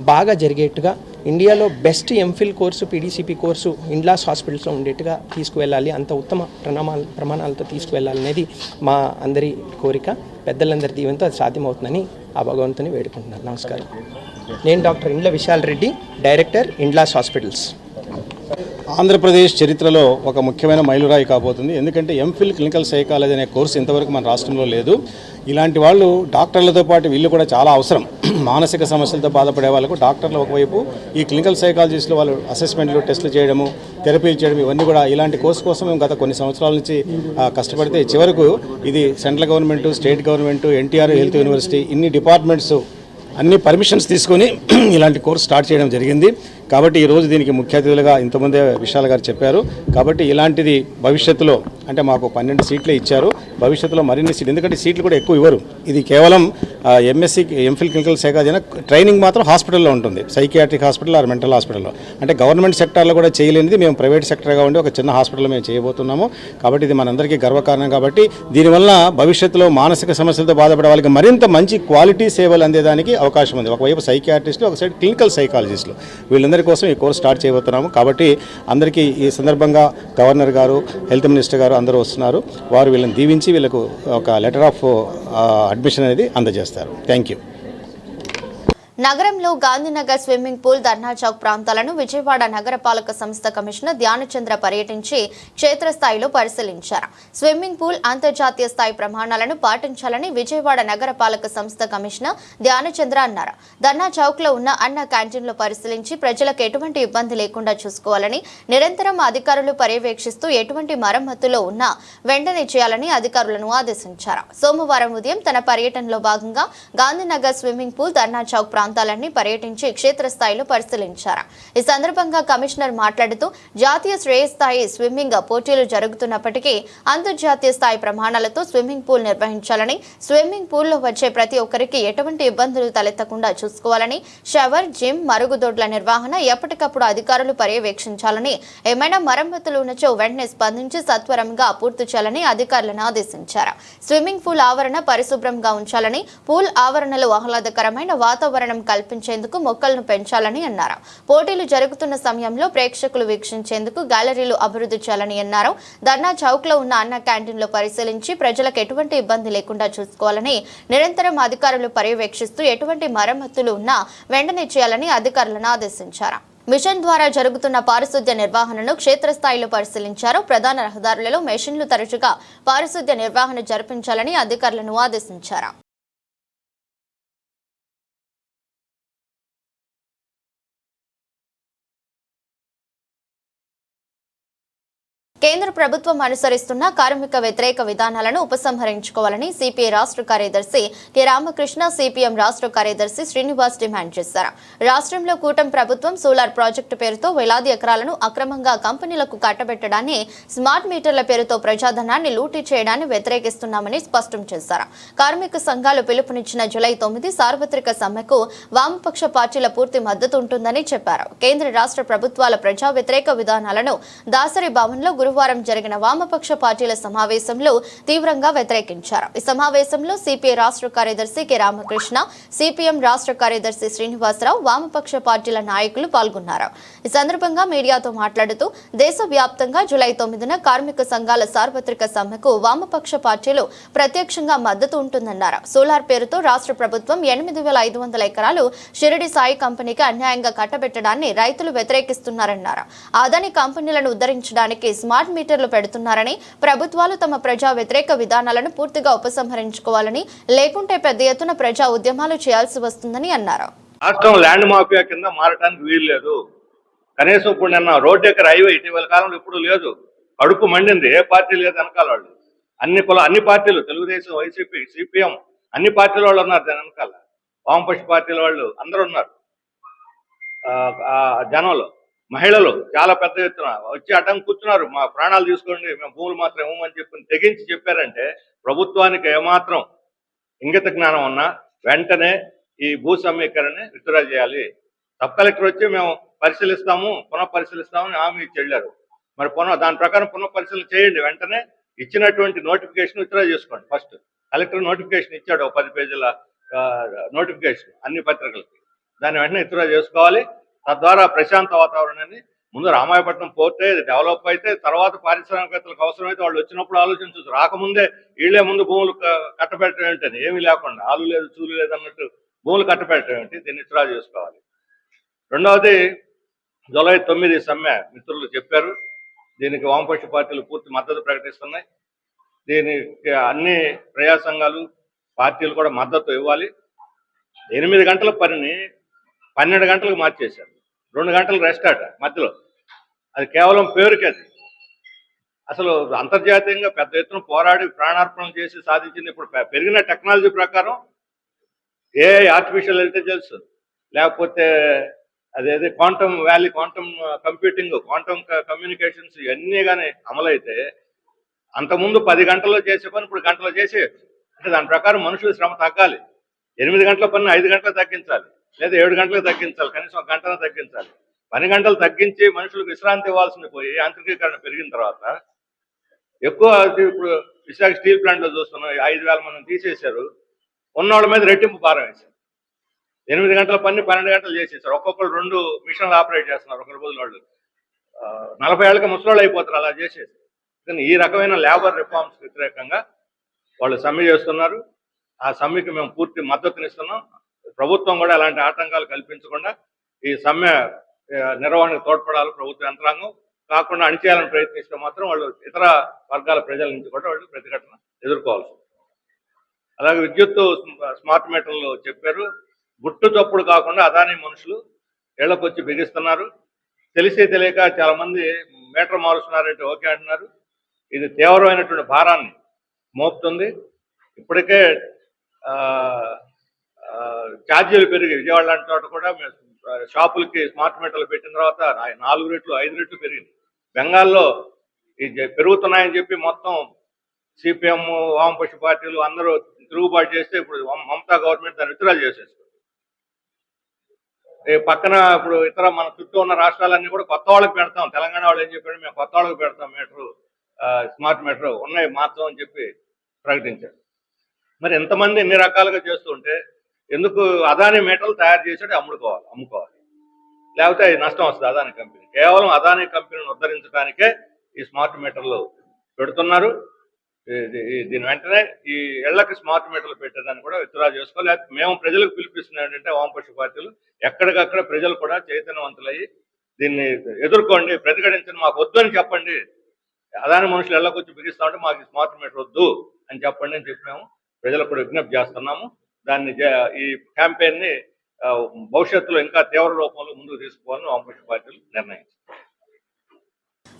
S6: బాగా జరిగేట్టుగా, ఇండియాలో బెస్ట్ ఎంఫిల్ కోర్సు, పీడీసీపీ కోర్సు ఇండ్లాస్ హాస్పిటల్స్లో ఉండేట్టుగా తీసుకువెళ్ళాలి, అంత ఉత్తమ ప్రమాణాలతో తీసుకువెళ్ళాలనేది మా అందరి కోరిక. పెద్దలందరి దీవెనతో అది సాధ్యమవుతుందని ఆ భగవంతుని వేడుకుంటున్నాను. నమస్కారం. నేను డాక్టర్ ఇండ్ల విశాల్ రెడ్డి, డైరెక్టర్ ఇండ్లాస్ హాస్పిటల్స్.
S7: ఆంధ్రప్రదేశ్ చరిత్రలో ఒక ముఖ్యమైన మైలురాయి కాబోతుంది. ఎందుకంటే ఎంఫిల్ క్లినికల్ సైకాలజీ అనే కోర్సు ఇంతవరకు మన రాష్ట్రంలో లేదు. ఇలాంటి వాళ్ళు డాక్టర్లతో పాటు వీళ్ళు కూడా చాలా అవసరం. మానసిక సమస్యలతో బాధపడే వాళ్ళకు డాక్టర్లు ఒకవైపు, ఈ క్లినికల్ సైకాలజిస్టులు వాళ్ళు అసెస్మెంట్లు, టెస్టులు చేయడము, థెరపీలు చేయడం, ఇవన్నీ కూడా ఇలాంటి కోర్సు కోసం మేము గత కొన్ని సంవత్సరాల నుంచి కష్టపడితే చివరకు ఇది central government, state government, NTR health university ఇన్ని డిపార్ట్మెంట్స్ అన్ని పర్మిషన్స్ తీసుకొని ఇలాంటి కోర్సు స్టార్ట్ చేయడం జరిగింది. కాబట్టి ఈరోజు దీనికి ముఖ్య అతిథులుగా ఇంతమంది విశాల్ గారు చెప్పారు. కాబట్టి ఇలాంటిది భవిష్యత్తులో అంటే మాకు 12 సీట్లే ఇచ్చారు. భవిష్యత్తులో మరిన్ని సీట్లు, ఎందుకంటే సీట్లు కూడా ఎక్కువ ఇవ్వరు. ఇది కేవలం MSc MPhil clinical psychology training మాత్రం హాస్పిటల్లో ఉంటుంది, సైకియాట్రిక్ హాస్పిటల్ ఆర్ మెంటల్ హాస్పిటల్లో. అంటే గవర్నమెంట్ సెక్టార్లో కూడా చేయలేనిది మేము ప్రైవేట్ సెక్టర్గా ఉండి ఒక చిన్న హాస్పిటల్లో మేము చేయబోతున్నాము. కాబట్టి ఇది మనందరికీ గర్వకారణం. కాబట్టి దీనివల్ల భవిష్యత్తులో మానసిక సమస్యలతో బాధపడే వాళ్ళకి మరింత మంచి క్వాలిటీ సేవలు అందేదానికి అవకాశం ఉంది. ఒకవైపు సైకియాట్రిస్టులు, ఒక సైడ్ క్లినికల్ సైకాలజిస్టులు, వీళ్ళందరి కోసం ఈ కోర్స్ స్టార్ట్ చేయబోతున్నాము. కాబట్టి అందరికీ ఈ సందర్భంగా గవర్నర్ గారు, హెల్త్ మినిస్టర్ గారు అందరూ వస్తున్నారు. వారు వీళ్ళని దీవించి వీళ్ళకు ఒక లెటర్ ఆఫ్ అడ్మిషన్ అనేది అందజేస్తారు. Thank you.
S1: నగరంలో గాంధీనగర్ స్విమ్మింగ్ పూల్, ధర్నా చౌక్ ప్రాంతాలను విజయవాడ నగరపాలక సంస్థ కమిషనర్ ధ్యానచంద్ర పర్యటించి క్షేత్రస్థాయిలో పరిశీలించారు. స్విమ్మింగ్ పూల్ అంతర్జాతీయ స్థాయి ప్రమాణాలను పాటించాలని విజయవాడ నగరపాలక సంస్థ కమిషనర్ ధ్యానచంద్ర అన్నారు. ధర్నా చౌక్ లో ఉన్న అన్న క్యాంటీన్లో పరిశీలించి ప్రజలకు ఎటువంటి ఇబ్బంది లేకుండా చూసుకోవాలని, నిరంతరం అధికారులు పర్యవేక్షిస్తూ ఎటువంటి మరమ్మతులో ఉన్నా వెంటనే చేయాలని అధికారులను ఆదేశించారు. సోమవారం ఉదయం తన పర్యటనలో భాగంగా గాంధీనగర్ స్విమ్మింగ్ పూల్, ధర్నా చౌక్ ప్రాంతాలన్నీ పర్యటించి క్షేత్రస్థాయిలో పరిశీలించారు. ఈ సందర్భంగా కమిషనర్ మాట్లాడుతూ జాతీయ శ్రేయస్థాయి స్విమ్మింగ్ పోటీలు జరుగుతున్నప్పటికీ అంతర్జాతీయ స్థాయి ప్రమాణాలతో స్విమ్మింగ్ పూల్ నిర్వహించాలని, స్విమ్మింగ్ పూల్లో వచ్చే ప్రతి ఒక్కరికి ఎటువంటి ఇబ్బందులు తలెత్తకుండా చూసుకోవాలని, షవర్, జిమ్, మరుగుదొడ్ల నిర్వహణ ఎప్పటికప్పుడు అధికారులు పర్యవేక్షించాలని, ఏమైనా మరమ్మతులు ఉన్నచో వెంటనే స్పందించి సత్వరంగా పూర్తి చేయాలని అధికారులను ఆదేశించారు. స్విమ్మింగ్ పూల్ ఆవరణ పరిశుభ్రంగా ఉంచాలని, పూల్ ఆవరణలో ఆహ్లాదకరమైన వాతావరణం కల్పించేందుకు మొక్కలను పెంచాలని అన్నారు. పోటీలు జరుగుతున్న సమయంలో ప్రేక్షకులు వీక్షించేందుకు గ్యాలరీలు అభివృద్ధి చేయాలని అన్నారు. ధర్నా చౌక్ లో ఉన్న అన్న క్యాంటీన్ లో పరిశీలించి ప్రజలకు ఎటువంటి ఇబ్బంది లేకుండా చూసుకోవాలని, నిరంతరం అధికారులు పర్యవేక్షిస్తూ ఎటువంటి మరమ్మతులు ఉన్నా వెంటనే చేయాలని అధికారులను ఆదేశించారు. మిషన్ ద్వారా జరుగుతున్న పారిశుద్ధ్య నిర్వహణను క్షేత్రస్థాయిలో పరిశీలించారు. ప్రధాన రహదారులలో మెషిన్లు తరచుగా పారిశుద్ధ్య నిర్వహణ జరిపించాలని అధికారులను ఆదేశించారు. కేంద్ర ప్రభుత్వం అనుసరిస్తున్న కార్మిక వ్యతిరేక విధానాలను ఉపసంహరించుకోవాలని సిపిఐ రాష్ట్ర కార్యదర్శి కె రామకృష్ణ, సిపిఎం రాష్ట్ర కార్యదర్శి శ్రీనివాస్ డిమాండ్ చేశారు. రాష్ట్రంలో కూటమి ప్రభుత్వం సోలార్ ప్రాజెక్టు పేరుతో వేలాది ఎకరాలను అక్రమంగా కంపెనీలకు కట్టబెట్టడాన్ని, స్మార్ట్ మీటర్ల పేరుతో ప్రజాధనాన్ని లూటీ చేయడాన్ని వ్యతిరేకిస్తున్నామని స్పష్టం చేశారు. కార్మిక సంఘాలు పిలుపునిచ్చిన జూలై 9 సార్వత్రిక సమ్మెకు వామపక్ష పార్టీల పూర్తి మద్దతు ఉంటుందని చెప్పారు. కేంద్ర రాష్ట్ర ప్రభుత్వాల ప్రజా వ్యతిరేక విధానాలను దాసరి భవన్లో గురువారం జరిగిన వామపక్ష పార్టీల సమావేశంలో తీవ్రంగా వ్యతిరేకించారు. ఈ సమావేశంలో సిపిఐ రాష్ట్ర కార్యదర్శి కె రామకృష్ణ, సిపిఎం రాష్ట్ర కార్యదర్శి శ్రీనివాసరావు, వామపక్ష పార్టీల నాయకులు పాల్గొన్నారు. ఈ సందర్భంగా మీడియాతో మాట్లాడుతూ దేశవ్యాప్తంగా జూలై 9న కార్మిక సంఘాల సార్వత్రిక సమ్మెకు వామపక్ష పార్టీలు ప్రత్యక్షంగా మద్దతు ఉంటుందన్నారు. సోలార్ పేరుతో రాష్ట్ర ప్రభుత్వం 8,500 ఎకరాలు షిరిడి సాయి కంపెనీకి అన్యాయంగా కట్టబెట్టడాన్ని రైతులు వ్యతిరేకిస్తున్నారన్నారు. అదాని కంపెనీలను ఉద్ధరించడానికి స్మార్ట్ మీటర్లు పెడుతున్నారని, ప్రభుత్వాలు తమ ప్రజా వ్యతిరేక విధానాలను పూర్తిగా ఉపసంహరించుకోవాలని, లేకుంటే పెద్ద ఎత్తున ప్రజా ఉద్యమాలు చేయాల్సి వస్తుందని అన్నారు.
S8: రాష్ట్రం ల్యాండ్ మాఫియా కింద మారటానికి వీలు లేదు. కనీసం ఇప్పుడు నిన్న రోడ్డు ఎక్కర హైవే ఇటీవల కాలంలో ఇప్పుడు లేదు. కడుపు మండింది. ఏ పార్టీ లేదు వెనకాల వాళ్ళు. అన్ని పార్టీలు, తెలుగుదేశం, వైసీపీ, సిపిఎం అన్ని పార్టీల వాళ్ళు ఉన్నారు దాని వెనకాల. వామపక్ష పార్టీల వాళ్ళు అందరూ ఉన్నారు. జనంలో మహిళలు చాలా పెద్ద ఎత్తున వచ్చి అడ్డం కూర్చున్నారు. మా ప్రాణాలు తీసుకోండి, మేము భూములు మాత్రం ఇవ్వమని చెప్పి తెగించి చెప్పారంటే ప్రభుత్వానికి ఏమాత్రం ఇంగిత జ్ఞానం ఉన్నా వెంటనే ఈ భూ సమీకరణని విత్డ్రా చేయాలి. సబ్ కలెక్టర్ వచ్చి మేము పరిశీలిస్తాము, పునఃపరిశీలిస్తామని హామీ ఇచ్చి వెళ్ళారు. మరి దాని ప్రకారం పునఃపరిశీలన చేయండి. వెంటనే ఇచ్చినటువంటి నోటిఫికేషన్ విత్డ్రా చేసుకోండి. ఫస్ట్ కలెక్టర్ నోటిఫికేషన్ ఇచ్చాడు, 10 పేజీల నోటిఫికేషన్ అన్ని పత్రికలకి. దాన్ని వెంటనే విత్డ్రా చేసుకోవాలి. తద్వారా ప్రశాంత వాతావరణాన్ని ముందు రామాయపట్నం పోతే డెవలప్ అయితే తర్వాత పారిశ్రామికవేత్తలకు అవసరమైతే వాళ్ళు వచ్చినప్పుడు ఆలోచించవచ్చు. రాకముందే వీళ్ళే ముందు భూములు కట్టబెట్టడం ఏంటని, ఏమీ లేకుండా ఆలు లేదు చూలు లేదు అన్నట్టు భూములు కట్టబెట్టడం ఏంటి, దీన్ని విత్డ్రా చేసుకోవాలి. రెండవది జూలై 9 సమ్మె మిత్రులు చెప్పారు. దీనికి వామపక్ష పార్టీలు పూర్తి మద్దతు ప్రకటిస్తున్నాయి. దీనికి అన్ని ప్రజా సంఘాలు పార్టీలు కూడా మద్దతు ఇవ్వాలి. 8 గంటల పనిని 12 గంటలకు మార్చేశారు. 2 గంటలు రెస్ట్ అట మధ్యలో. అది కేవలం పేరుకి. అది అసలు అంతర్జాతీయంగా పెద్ద ఎత్తున పోరాడి ప్రాణార్పణలు చేసి సాధించింది. ఇప్పుడు పెరిగిన టెక్నాలజీ ప్రకారం ఏఐ, ఆర్టిఫిషియల్ ఇంటెలిజెన్స్, లేకపోతే అదేది quantum valley, quantum computing, quantum communications ఇవన్నీ కానీ అమలైతే అంతకుముందు 10 గంటల్లో చేసే పని ఇప్పుడు గంటలో చేసే, అంటే దాని ప్రకారం మనుషుల శ్రమ తగ్గాలి. 8 గంటల పని 5 గంటలకు తగ్గించాలి, లేదా 7 గంటలకు తగ్గించాలి, కనీసం 1 గంటను తగ్గించాలి. 10 గంటలు తగ్గించి మనుషులకు విశ్రాంతి ఇవ్వాల్సింది పోయి యాంత్రికీకరణ పెరిగిన తర్వాత ఎక్కువ. ఇప్పుడు విశాఖ స్టీల్ ప్లాంట్లో చూస్తున్నాం, 5,000 మందిని తీసేశారు. ఉన్నవాళ్ళ మీద రెట్టింపు భారం వేశారు. 8 గంటల పని 12 గంటలు చేసేసారు. ఒక్కొక్కరు 2 మిషన్లు ఆపరేట్ చేస్తున్నారు. ఒక రోజు వాళ్ళు 40 ఏళ్ళకి ముసలాళ్ళు అయిపోతారు అలా చేసేసి. కానీ ఈ రకమైన లేబర్ రిఫార్మ్స్ వ్యతిరేకంగా వాళ్ళు సమ్మె చేస్తున్నారు. ఆ సమ్మెకి మేము పూర్తి మద్దతునిస్తున్నాం. ప్రభుత్వం కూడా అలాంటి ఆటంకాలు కల్పించకుండా ఈ సమ్మె నిర్వహణకు తోడ్పడాలి. ప్రభుత్వ యంత్రాంగం కాకుండా అణిచేయాలని ప్రయత్నిస్తే మాత్రం వాళ్ళు ఇతర వర్గాల ప్రజల నుంచి కూడా వాళ్ళు ప్రతిఘటన ఎదుర్కోవాల్సి. అలాగే విద్యుత్తు స్మార్ట్ మీటర్లు చెప్పారు. గుట్టు చప్పుడు కాకుండా అదానీ మనుషులు ఇళ్లకు వచ్చి బిగిస్తున్నారు. తెలిసి తెలియక చాలా మంది మీటర్ మారుస్తున్నారంటే ఓకే అంటున్నారు. ఇది తీవ్రమైనటువంటి భారాన్ని మోపుతుంది. ఇప్పటికే ఛార్జీలు పెరిగి విజయవాడ లాంటి చోట కూడా షాపులకి స్మార్ట్ మీటర్లు పెట్టిన తర్వాత 4 రెట్లు 5 రెట్లు పెరిగింది. బెంగాల్లో ఇది పెరుగుతున్నాయని చెప్పి మొత్తం సిపిఎం, వామపక్ష పార్టీలు అందరూ తిరుగుబాటు చేస్తే ఇప్పుడు మమతా గవర్నమెంట్ దాన్ని విత్డ్రా చేసేస్తుంది. పక్కన ఇప్పుడు ఇతర మన చుట్టూ ఉన్న రాష్ట్రాలన్నీ కూడా కొత్త వాళ్ళకి పెడతాం. తెలంగాణ వాళ్ళు ఏం చెప్పారు, మేము కొత్త వాళ్ళకి పెడతాం మీటరు, స్మార్ట్ మీటరు ఉన్నాయి మాత్రం అని చెప్పి ప్రకటించారు. మరి ఎంతమంది ఎన్ని రకాలుగా చేస్తుంటే ఎందుకు అదానీ మీటర్లు తయారు చేసేది అమ్ముకోవాలి, లేకపోతే అది నష్టం వస్తుంది అదానీ కంపెనీ. కేవలం అదానీ కంపెనీని ఉద్ధరించడానికే ఈ స్మార్ట్ మీటర్లు పెడుతున్నారు. దీని వెంటనే ఈ ఇళ్లకి స్మార్ట్ మీటర్లు పెట్టేదాన్ని కూడా విత్డ్రా చేసుకోవాలి. మేము ప్రజలకు పిలిపిస్తున్నాం ఏంటంటే వామపక్ష పార్టీలు ఎక్కడికక్కడ ప్రజలు కూడా చైతన్యవంతులయ్యి దీన్ని ఎదుర్కోండి, ప్రతిఘటించండి, మాకు వద్దు అని చెప్పండి. అదాని మనుషులు ఇళ్లకు వచ్చి బిగిస్తామంటే మాకు స్మార్ట్ మీటర్ వద్దు అని చెప్పండి అని చెప్పి మేము ప్రజలకు కూడా విజ్ఞప్తి చేస్తున్నాము. దాన్ని ఈ క్యాంపెయిన్ ని భవిష్యత్తులో ఇంకా తీవ్ర రూపంలో ముందుకు తీసుకోవాలని వామపక్ష పార్టీలు నిర్ణయించారు.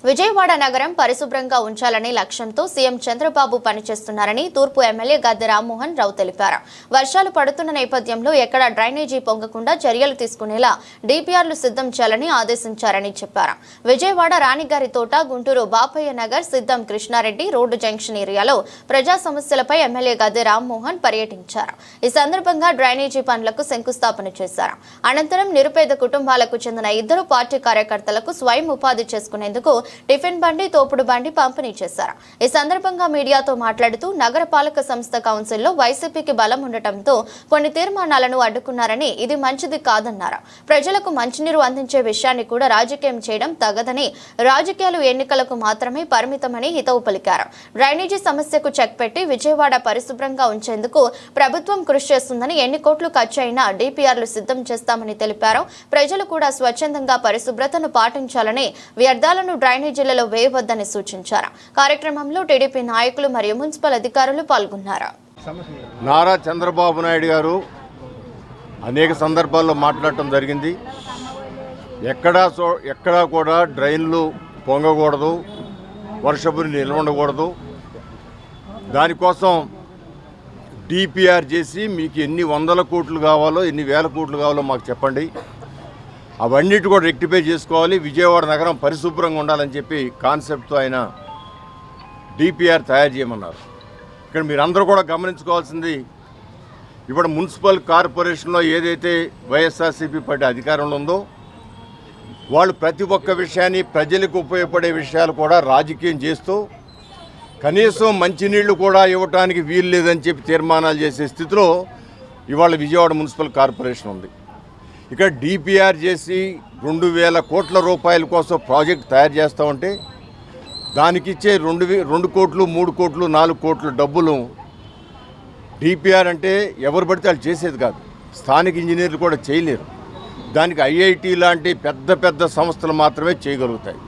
S1: విజయవాడ నగరం పరిశుభ్రంగా ఉంచాలనే లక్ష్యంతో సీఎం చంద్రబాబు పనిచేస్తున్నారని తూర్పు ఎమ్మెల్యే గద్దె రామ్మోహన్ రావు తెలిపారు. వర్షాలు పడుతున్న నేపథ్యంలో ఎక్కడా డ్రైనేజీ పొంగకుండా చర్యలు తీసుకునేలా డిపిఆర్లు సిద్ధం చేయాలని ఆదేశించారని చెప్పారు. విజయవాడ రాణిగారి తోట, గుంటూరు బాపయ్య నగర్, సిద్ధం కృష్ణారెడ్డి రోడ్డు జంక్షన్ ఏరియాలో ప్రజా సమస్యలపై ఎమ్మెల్యే గద్దె రామ్మోహన్ పర్యటించారు. ఈ సందర్భంగా డ్రైనేజీ పనులకు శంకుస్థాపన చేశారు. అనంతరం నిరుపేద కుటుంబాలకు చెందిన 2 పార్టీ కార్యకర్తలకు స్వయం ఉపాధి చేసుకునేందుకు టిఫిన్ బండి, తోపుడు బండి పంపిణీ చేశారు. ఈ సందర్భంగా మీడియాతో మాట్లాడుతూ నగరపాలక సంస్థ కౌన్సిల్లో వైసీపీకి బలం ఉండటంతో కొన్ని తీర్మానాలను అడ్డుకున్నారని, ఇది మంచిది కాదన్నారు. ప్రజలకు మంచినీరు అందించే విషయాన్ని కూడా రాజకీయం చేయడం తగదని, రాజకీయాలు ఎన్నికలకు మాత్రమే పరిమితమని హితవు పలికారు. డ్రైనేజీ సమస్యకు చెక్ పెట్టి విజయవాడ పరిశుభ్రంగా ఉంచేందుకు ప్రభుత్వం కృషి చేస్తుందని, ఎన్ని కోట్లు ఖర్చు అయినా డిపిఆర్లు సిద్ధం చేస్తామని తెలిపారు. ప్రజలు కూడా స్వచ్ఛందంగా పరిశుభ్రతను పాటించాలని, వ్యర్థాలను డ్రైనేజీలలో వేయవద్దని సూచించారు. కార్యక్రమంలో టీడీపీ నాయకులు మరియు మున్సిపల్ అధికారులు పాల్గొన్నారు.
S9: నారా చంద్రబాబు నాయుడు గారు అనేక సందర్భాల్లో మాట్లాడటం జరిగింది. ఎక్కడా కూడా డ్రైన్లు పొంగకూడదు, వర్షపు నిల్వ ఉండకూడదు. దానికోసం డిపిఆర్ చేసి మీకు ఎన్ని 100 కోట్లు కావాలో, ఎన్ని 1000 కోట్లు కావాలో మాకు చెప్పండి, అవన్నిటి కూడా రెక్టిఫై చేసుకోవాలి, విజయవాడ నగరం పరిశుభ్రంగా ఉండాలని చెప్పి కాన్సెప్ట్తో ఆయన డిపిఆర్ తయారు చేయమన్నారు. ఇక్కడ మీరందరూ కూడా గమనించుకోవాల్సింది, ఇప్పుడు మున్సిపల్ కార్పొరేషన్లో ఏదైతే వైఎస్ఆర్సీపీ పార్టీ అధికారంలో ఉందో వాళ్ళు ప్రతి ఒక్క విషయాన్ని, ప్రజలకు ఉపయోగపడే విషయాలు కూడా రాజకీయం చేస్తూ కనీసం మంచినీళ్లు కూడా ఇవ్వడానికి వీలు లేదని చెప్పి తీర్మానాలు చేసే స్థితిలో ఇవాళ విజయవాడ మున్సిపల్ కార్పొరేషన్ ఉంది. ఇక్కడ డిపిఆర్ చేసి 2000 కోట్ల రూపాయల కోసం ప్రాజెక్ట్ తయారు చేస్తామంటే దానికి ఇచ్చే 2 కోట్లు, 3 కోట్లు, 4 కోట్ల డబ్బులు డిపిఆర్ అంటే ఎవరు పడితే వాళ్ళు చేసేది కాదు. స్థానిక ఇంజనీర్లు కూడా చేయలేరు. దానికి ఐఐటి లాంటి పెద్ద పెద్ద సంస్థలు మాత్రమే చేయగలుగుతాయి.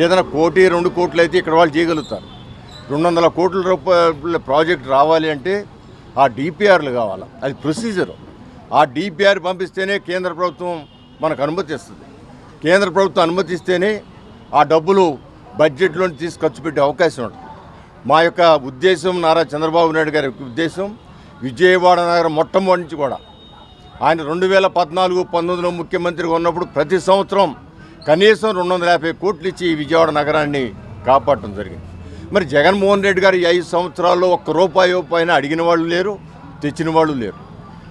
S9: ఏదైనా 1 కోటి 2 కోట్లు అయితే ఇక్కడ వాళ్ళు చేయగలుగుతారు. 200 కోట్ల రూపాయల ప్రాజెక్ట్ రావాలి అంటే ఆ డిపిఆర్లు కావాలి, అది ప్రొసీజరు. ఆ డిపిఆర్ పంపిస్తేనే కేంద్ర ప్రభుత్వం మనకు అనుమతిస్తుంది. కేంద్ర ప్రభుత్వం అనుమతిస్తేనే ఆ డబ్బులు బడ్జెట్లో తీసి ఖర్చు పెట్టే అవకాశం ఉంటుంది. మా యొక్క ఉద్దేశం, నారా చంద్రబాబు నాయుడు గారి ఉద్దేశం, విజయవాడ నగరం మొట్టమొదటి నుంచి కూడా ఆయన 2014-19లో ముఖ్యమంత్రిగా ఉన్నప్పుడు ప్రతి సంవత్సరం కనీసం 250 కోట్లు ఇచ్చి ఈ విజయవాడ నగరాన్ని కాపాడటం జరిగింది. మరి జగన్మోహన్ రెడ్డి గారు ఈ 5 సంవత్సరాల్లో ఒక్క రూపాయి పైన అడిగిన వాళ్ళు లేరు, తెచ్చిన వాళ్ళు లేరు.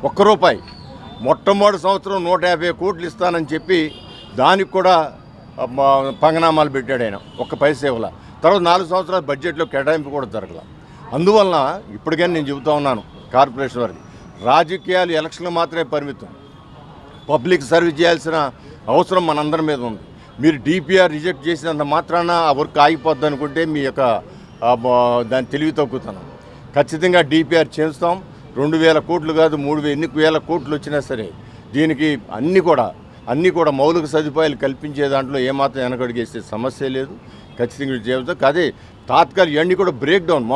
S9: ఒక్క రూపాయి. మొట్టమొదటి సంవత్సరం 150 కోట్లు ఇస్తానని చెప్పి దానికి కూడా పంగనామాలు పెట్టాడు ఆయన, ఒక్క పైసా ఇవ్వాల. తర్వాత 4 సంవత్సరాల బడ్జెట్లో కేటాయింపు కూడా జరగల. అందువలన ఇప్పటికైనా నేను చెబుతా ఉన్నాను కార్పొరేషన్ వారికి, రాజకీయాలు ఎలక్షన్లు మాత్రమే పరిమితం. పబ్లిక్ సర్వీస్ చేయాల్సిన అవసరం మనందరి మీద ఉంది. మీరు డిపిఆర్ రిజెక్ట్ చేసినంత మాత్రాన ఆ వర్క్ ఆగిపోద్ది అనుకుంటే మీ యొక్క దాని తెలివి తగ్గుతాను. ఖచ్చితంగా డిపిఆర్ చేస్తాం. 2000 కోట్లు కాదు, 3000 కోట్లు వచ్చినా సరే దీనికి అన్నీ కూడా మౌలిక సదుపాయాలు కల్పించే దాంట్లో ఏమాత్రం వెనకడిగేసే సమస్య లేదు. ఖచ్చితంగా చేస్తాం. అదే తాత్కాలిక ఇవన్నీ కూడా బ్రేక్ డౌన్.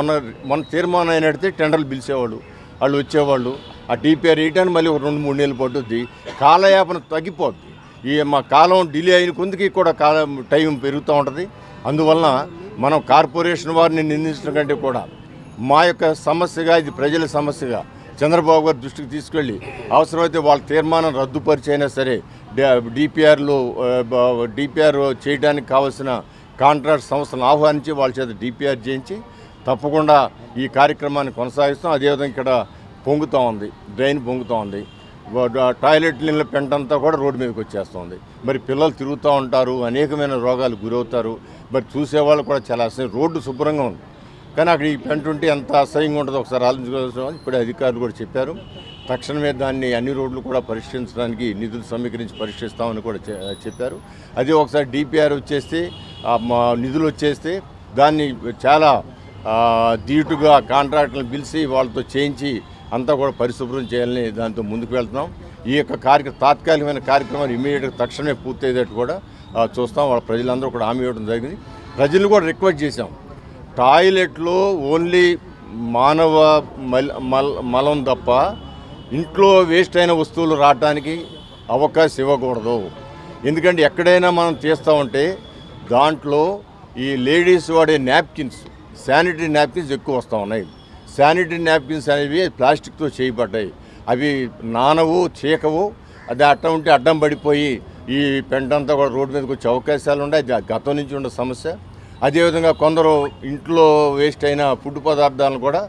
S9: మొన్న తీర్మానం అయినట్టే టెండర్లు పిలిచేవాళ్ళు, వాళ్ళు వచ్చేవాళ్ళు. ఆ డిపిఆర్ వేయడానికి మళ్ళీ 2-3 నెలలు పట్టుద్ది. కాలయాపన తగ్గిపోద్ది. ఈ మా కాలం డిలే అయిన కొందికి కూడా టైం పెరుగుతూ ఉంటుంది. అందువలన మనం కార్పొరేషన్ వారిని నిందించడం కంటే కూడా మా యొక్క సమస్యగా, ఇది ప్రజల సమస్యగా చంద్రబాబు గారి దృష్టికి తీసుకెళ్ళి అవసరమైతే వాళ్ళ తీర్మానం రద్దుపరిచైనా సరే డిపిఆర్ చేయడానికి కావాల్సిన కాంట్రాక్ట్ సంస్థలను ఆహ్వానించి వాళ్ళ చేత డిపిఆర్ చేయించి తప్పకుండా ఈ కార్యక్రమాన్ని కొనసాగిస్తాం. అదేవిధంగా ఇక్కడ పొంగుతూ ఉంది, డ్రైన్ పొంగుతూ ఉంది. టాయిలెట్ నీళ్ళ పెంటంతా కూడా రోడ్డు మీదకి వచ్చేస్తుంది. మరి పిల్లలు తిరుగుతూ ఉంటారు, అనేకమైన రోగాలు గురవుతారు. మరి చూసేవాళ్ళు కూడా చాలా అసహ్యం. రోడ్డు శుభ్రంగా ఉంది కానీ అక్కడ ఈ పెంట ఉంటే ఎంత అసహ్యంగా ఉంటుందో ఒకసారి ఆలోచించుకోవాల్సిన. ఇప్పుడే అధికారులు కూడా చెప్పారు, తక్షణమే దాన్ని అన్ని రోడ్లు కూడా పరిష్కరించడానికి నిధులు సమీకరించి పరిష్కరిస్తామని కూడా చెప్పారు. అదే ఒకసారి డిపిఆర్ వచ్చేస్తే, నిధులు వచ్చేస్తే దాన్ని చాలా ధీటుగా కాంట్రాక్టులను పిలిచి వాళ్ళతో చేయించి అంతా కూడా పరిశుభ్రం చేయాలని దాంతో ముందుకు వెళ్తున్నాం. ఈ యొక్క తాత్కాలికమైన కార్యక్రమాలు ఇమీడియట్గా తక్షణమే పూర్తయ్యేటట్టు కూడా చూస్తాం. వాళ్ళ ప్రజలందరూ కూడా హామీ ఇవ్వడం జరిగింది. ప్రజలు కూడా రిక్వెస్ట్ చేశాం, టాయిలెట్లో ఓన్లీ మానవ మలం తప్ప ఇంట్లో వేస్ట్ అయిన వస్తువులు రావడానికి అవకాశం ఇవ్వకూడదు. ఎందుకంటే ఎక్కడైనా మనం తీస్తూ ఉంటే దాంట్లో ఈ లేడీస్ వాడే న్యాప్కిన్స్, శానిటరీ న్యాప్కిన్స్ ఎక్కువ వస్తూ ఉన్నాయి. శానిటరీ న్యాప్కిన్స్ అనేవి ప్లాస్టిక్తో చేయబడ్డాయి. అవి నానవు, చీకవు. అది అట్ట ఉంటే అడ్డం పడిపోయి ఈ పెంటంతా కూడా రోడ్డు మీదకి వచ్చే అవకాశాలు ఉన్నాయి. గతం నుంచి ఉన్న సమస్య. అదేవిధంగా కొందరు ఇంట్లో వేస్ట్ అయిన ఫుడ్ పదార్థాలను కూడా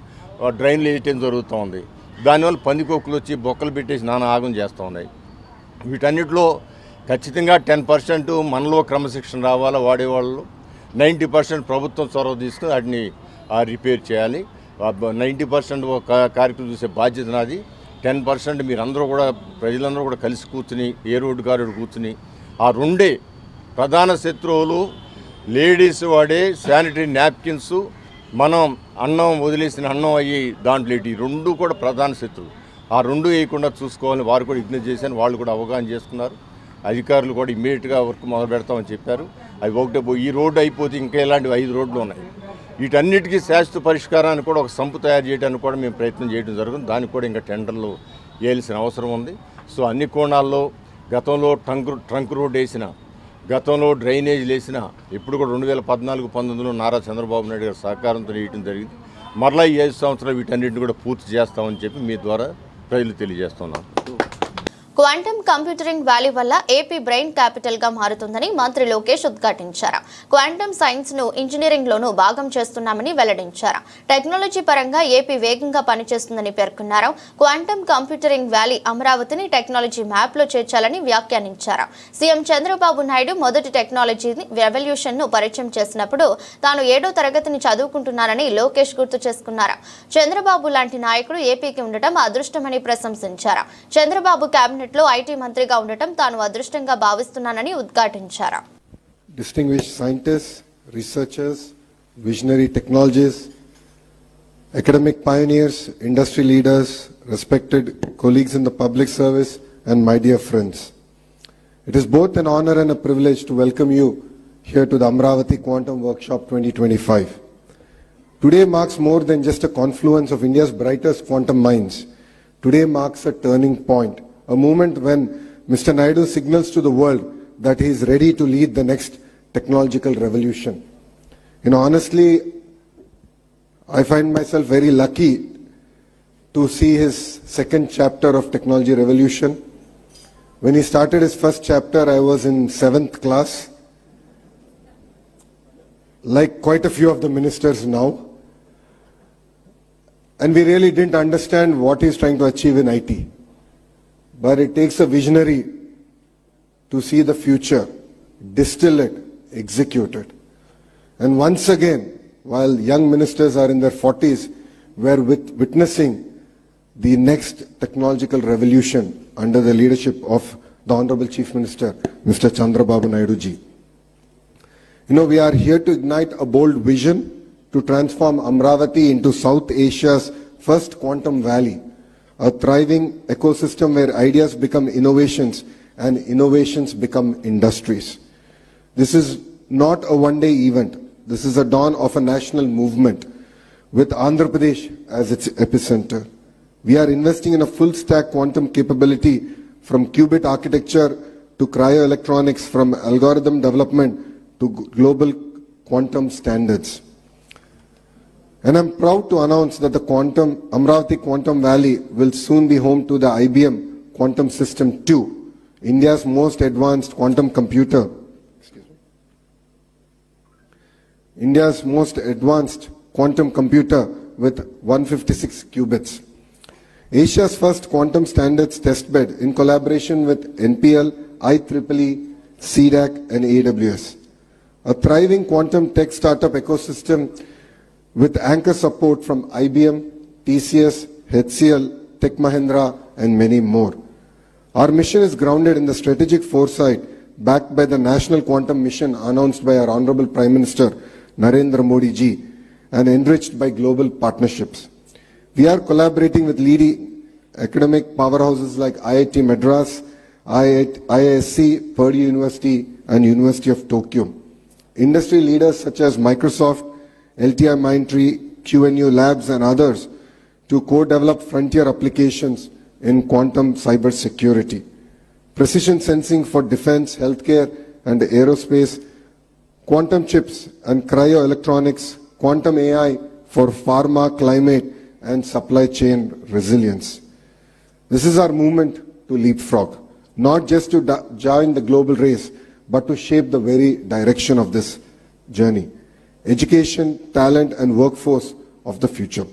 S9: డ్రైన్లు వేయటం జరుగుతూ ఉంది. దానివల్ల పందికొక్కులు వచ్చి బొక్కలు పెట్టేసి నానా ఆగం చేస్తూ ఉన్నాయి. వీటన్నిటిలో ఖచ్చితంగా 10% మనలో క్రమశిక్షణ రావాలా వాడేవాళ్ళు. 90% ప్రభుత్వం చొరవ తీసుకుని వాటిని రిపేర్ చేయాలి. 90% కార్యక్రమం చూసే బాధ్యత నాది. 10% మీరందరూ కూడా, ప్రజలందరూ కూడా కలిసి కూర్చుని ఏ రోడ్డు కారు కూర్చుని ఆ రెండే ప్రధాన శత్రువులు లేడీస్ వాడే శానిటరీ న్యాప్కిన్స్, మనం అన్నం వదిలేసిన అన్నం అయ్యి దాంట్లో ఈ రెండు కూడా ప్రధాన శత్రువులు. ఆ రెండు వేయకుండా చూసుకోవాలని వారు కూడా విజ్ఞప్తి చేశాను. వాళ్ళు కూడా అవగాహన చేసుకున్నారు. అధికారులు కూడా ఇమ్మీడియట్గా వర్క్ మొదలు పెడతామని చెప్పారు. అవి ఒకటే ఈ రోడ్డు అయిపోతే ఇంకా ఇలాంటివి 5 రోడ్లు ఉన్నాయి. వీటన్నిటికీ శాశ్వత పరిష్కారాన్ని కూడా ఒక సంపు తయారు చేయడానికి కూడా మేము ప్రయత్నం చేయడం జరుగుతుంది. దానికి కూడా ఇంకా టెండర్లు వేయాల్సిన అవసరం ఉంది. సో అన్ని కోణాల్లో గతంలో ట్రంక్ రోడ్ వేసిన, గతంలో డ్రైనేజీలు వేసిన, ఇప్పుడు కూడా 2014-19లో నారా చంద్రబాబు నాయుడు గారి సహకారంతో వేయటం జరిగింది. మరలా ఈ 5 సంవత్సరాలు వీటన్నిటిని కూడా పూర్తి చేస్తామని చెప్పి మీ ద్వారా ప్రజలు తెలియజేస్తున్నాను.
S1: క్వాంటమ్ కంప్యూటరింగ్ వ్యాలీ వల్ల ఏపీ బ్రెయిన్ క్యాపిటల్ గా మారుతుందని మంత్రి లోకేష్ ఉద్ఘాటించారు. క్వాంటమ్ సైన్స్ ను ఇంజనీరింగ్ లోనూ భాగం చేస్తున్నామని వెల్లడించారు. టెక్నాలజీ పరంగా ఏపీ వేగంగా పనిచేస్తుందని పేర్కొన్నారు. క్వాంటమ్ కంప్యూటరింగ్ వ్యాలీ అమరావతిని టెక్నాలజీ మ్యాప్ లో చేర్చాలని వ్యాఖ్యానించారు. సీఎం చంద్రబాబు నాయుడు మొదటి టెక్నాలజీ రెవల్యూషన్ ను పరిచయం చేసినప్పుడు తాను 7వ తరగతిని చదువుకుంటున్నానని లోకేష్ గుర్తు చేసుకున్నారు. చంద్రబాబు లాంటి నాయకుడు ఏపీకి ఉండటం అదృష్టమని ప్రశంసించారు. చంద్రబాబు కేబినెట్ ఐటీ మంత్రిగా ఉండటం తాను అదృష్టంగా భావిస్తున్నానని ఉద్ఘాటించారు.
S10: Distinguished scientists, researchers, visionary technologists, academic pioneers, industry leaders, respected colleagues in the public service, and my dear friends. It is both an honor and a privilege to welcome you here to the Amravati Quantum Workshop 2025. Today marks more than just a confluence of India's brightest quantum minds. Today marks a turning point, a moment when Mr. Naidu signals to the world that he is ready to lead the next technological revolution. Honestly, I find myself very lucky to see his second chapter of technology revolution. When he started his first chapter, I was in 7th class, like quite a few of the ministers now. And we really didn't understand what he's trying to achieve in IT. But it takes a visionary to see the future, distill it, execute it. And once again, while young ministers are in their 40s, we're witnessing the next technological revolution under the leadership of the Honorable Chief Minister, Mr. Chandrababu Naidu ji. We are here to ignite a bold vision to transform Amravati into South Asia's first quantum valley, a thriving ecosystem where ideas become innovations and innovations become industries. This is not a one-day event. This is a dawn of a national movement with Andhra Pradesh as its epicenter. We are investing in a full-stack quantum capability from qubit architecture to cryoelectronics, from algorithm development to global quantum standards. And I'm proud to announce that the Amravati Quantum Valley will soon be home to the IBM Quantum System 2, India's most advanced quantum computer. India's most advanced quantum computer with 156 qubits. Asia's first quantum standards testbed in collaboration with NPL, IEEE, CDAC and AWS. A thriving quantum tech startup ecosystem with anchor support from IBM, TCS, HCL, Tech Mahindra and many more. Our mission is grounded in the strategic foresight backed by the National Quantum Mission announced by our Honorable Prime Minister Narendra Modi ji and enriched by global partnerships. We are collaborating with leading academic powerhouses like IIT Madras, IISc, Purdue University and University of Tokyo. Industry leaders such as Microsoft, LTI Mindtree, QNU Labs and others to co-develop frontier applications in quantum cybersecurity, precision sensing for defense, healthcare and aerospace, quantum chips and cryoelectronics, quantum AI for pharma, climate and supply chain resilience. This is our movement to leapfrog, not just to join the global race, but to shape the very direction of this journey. Education, talent and workforce of the future.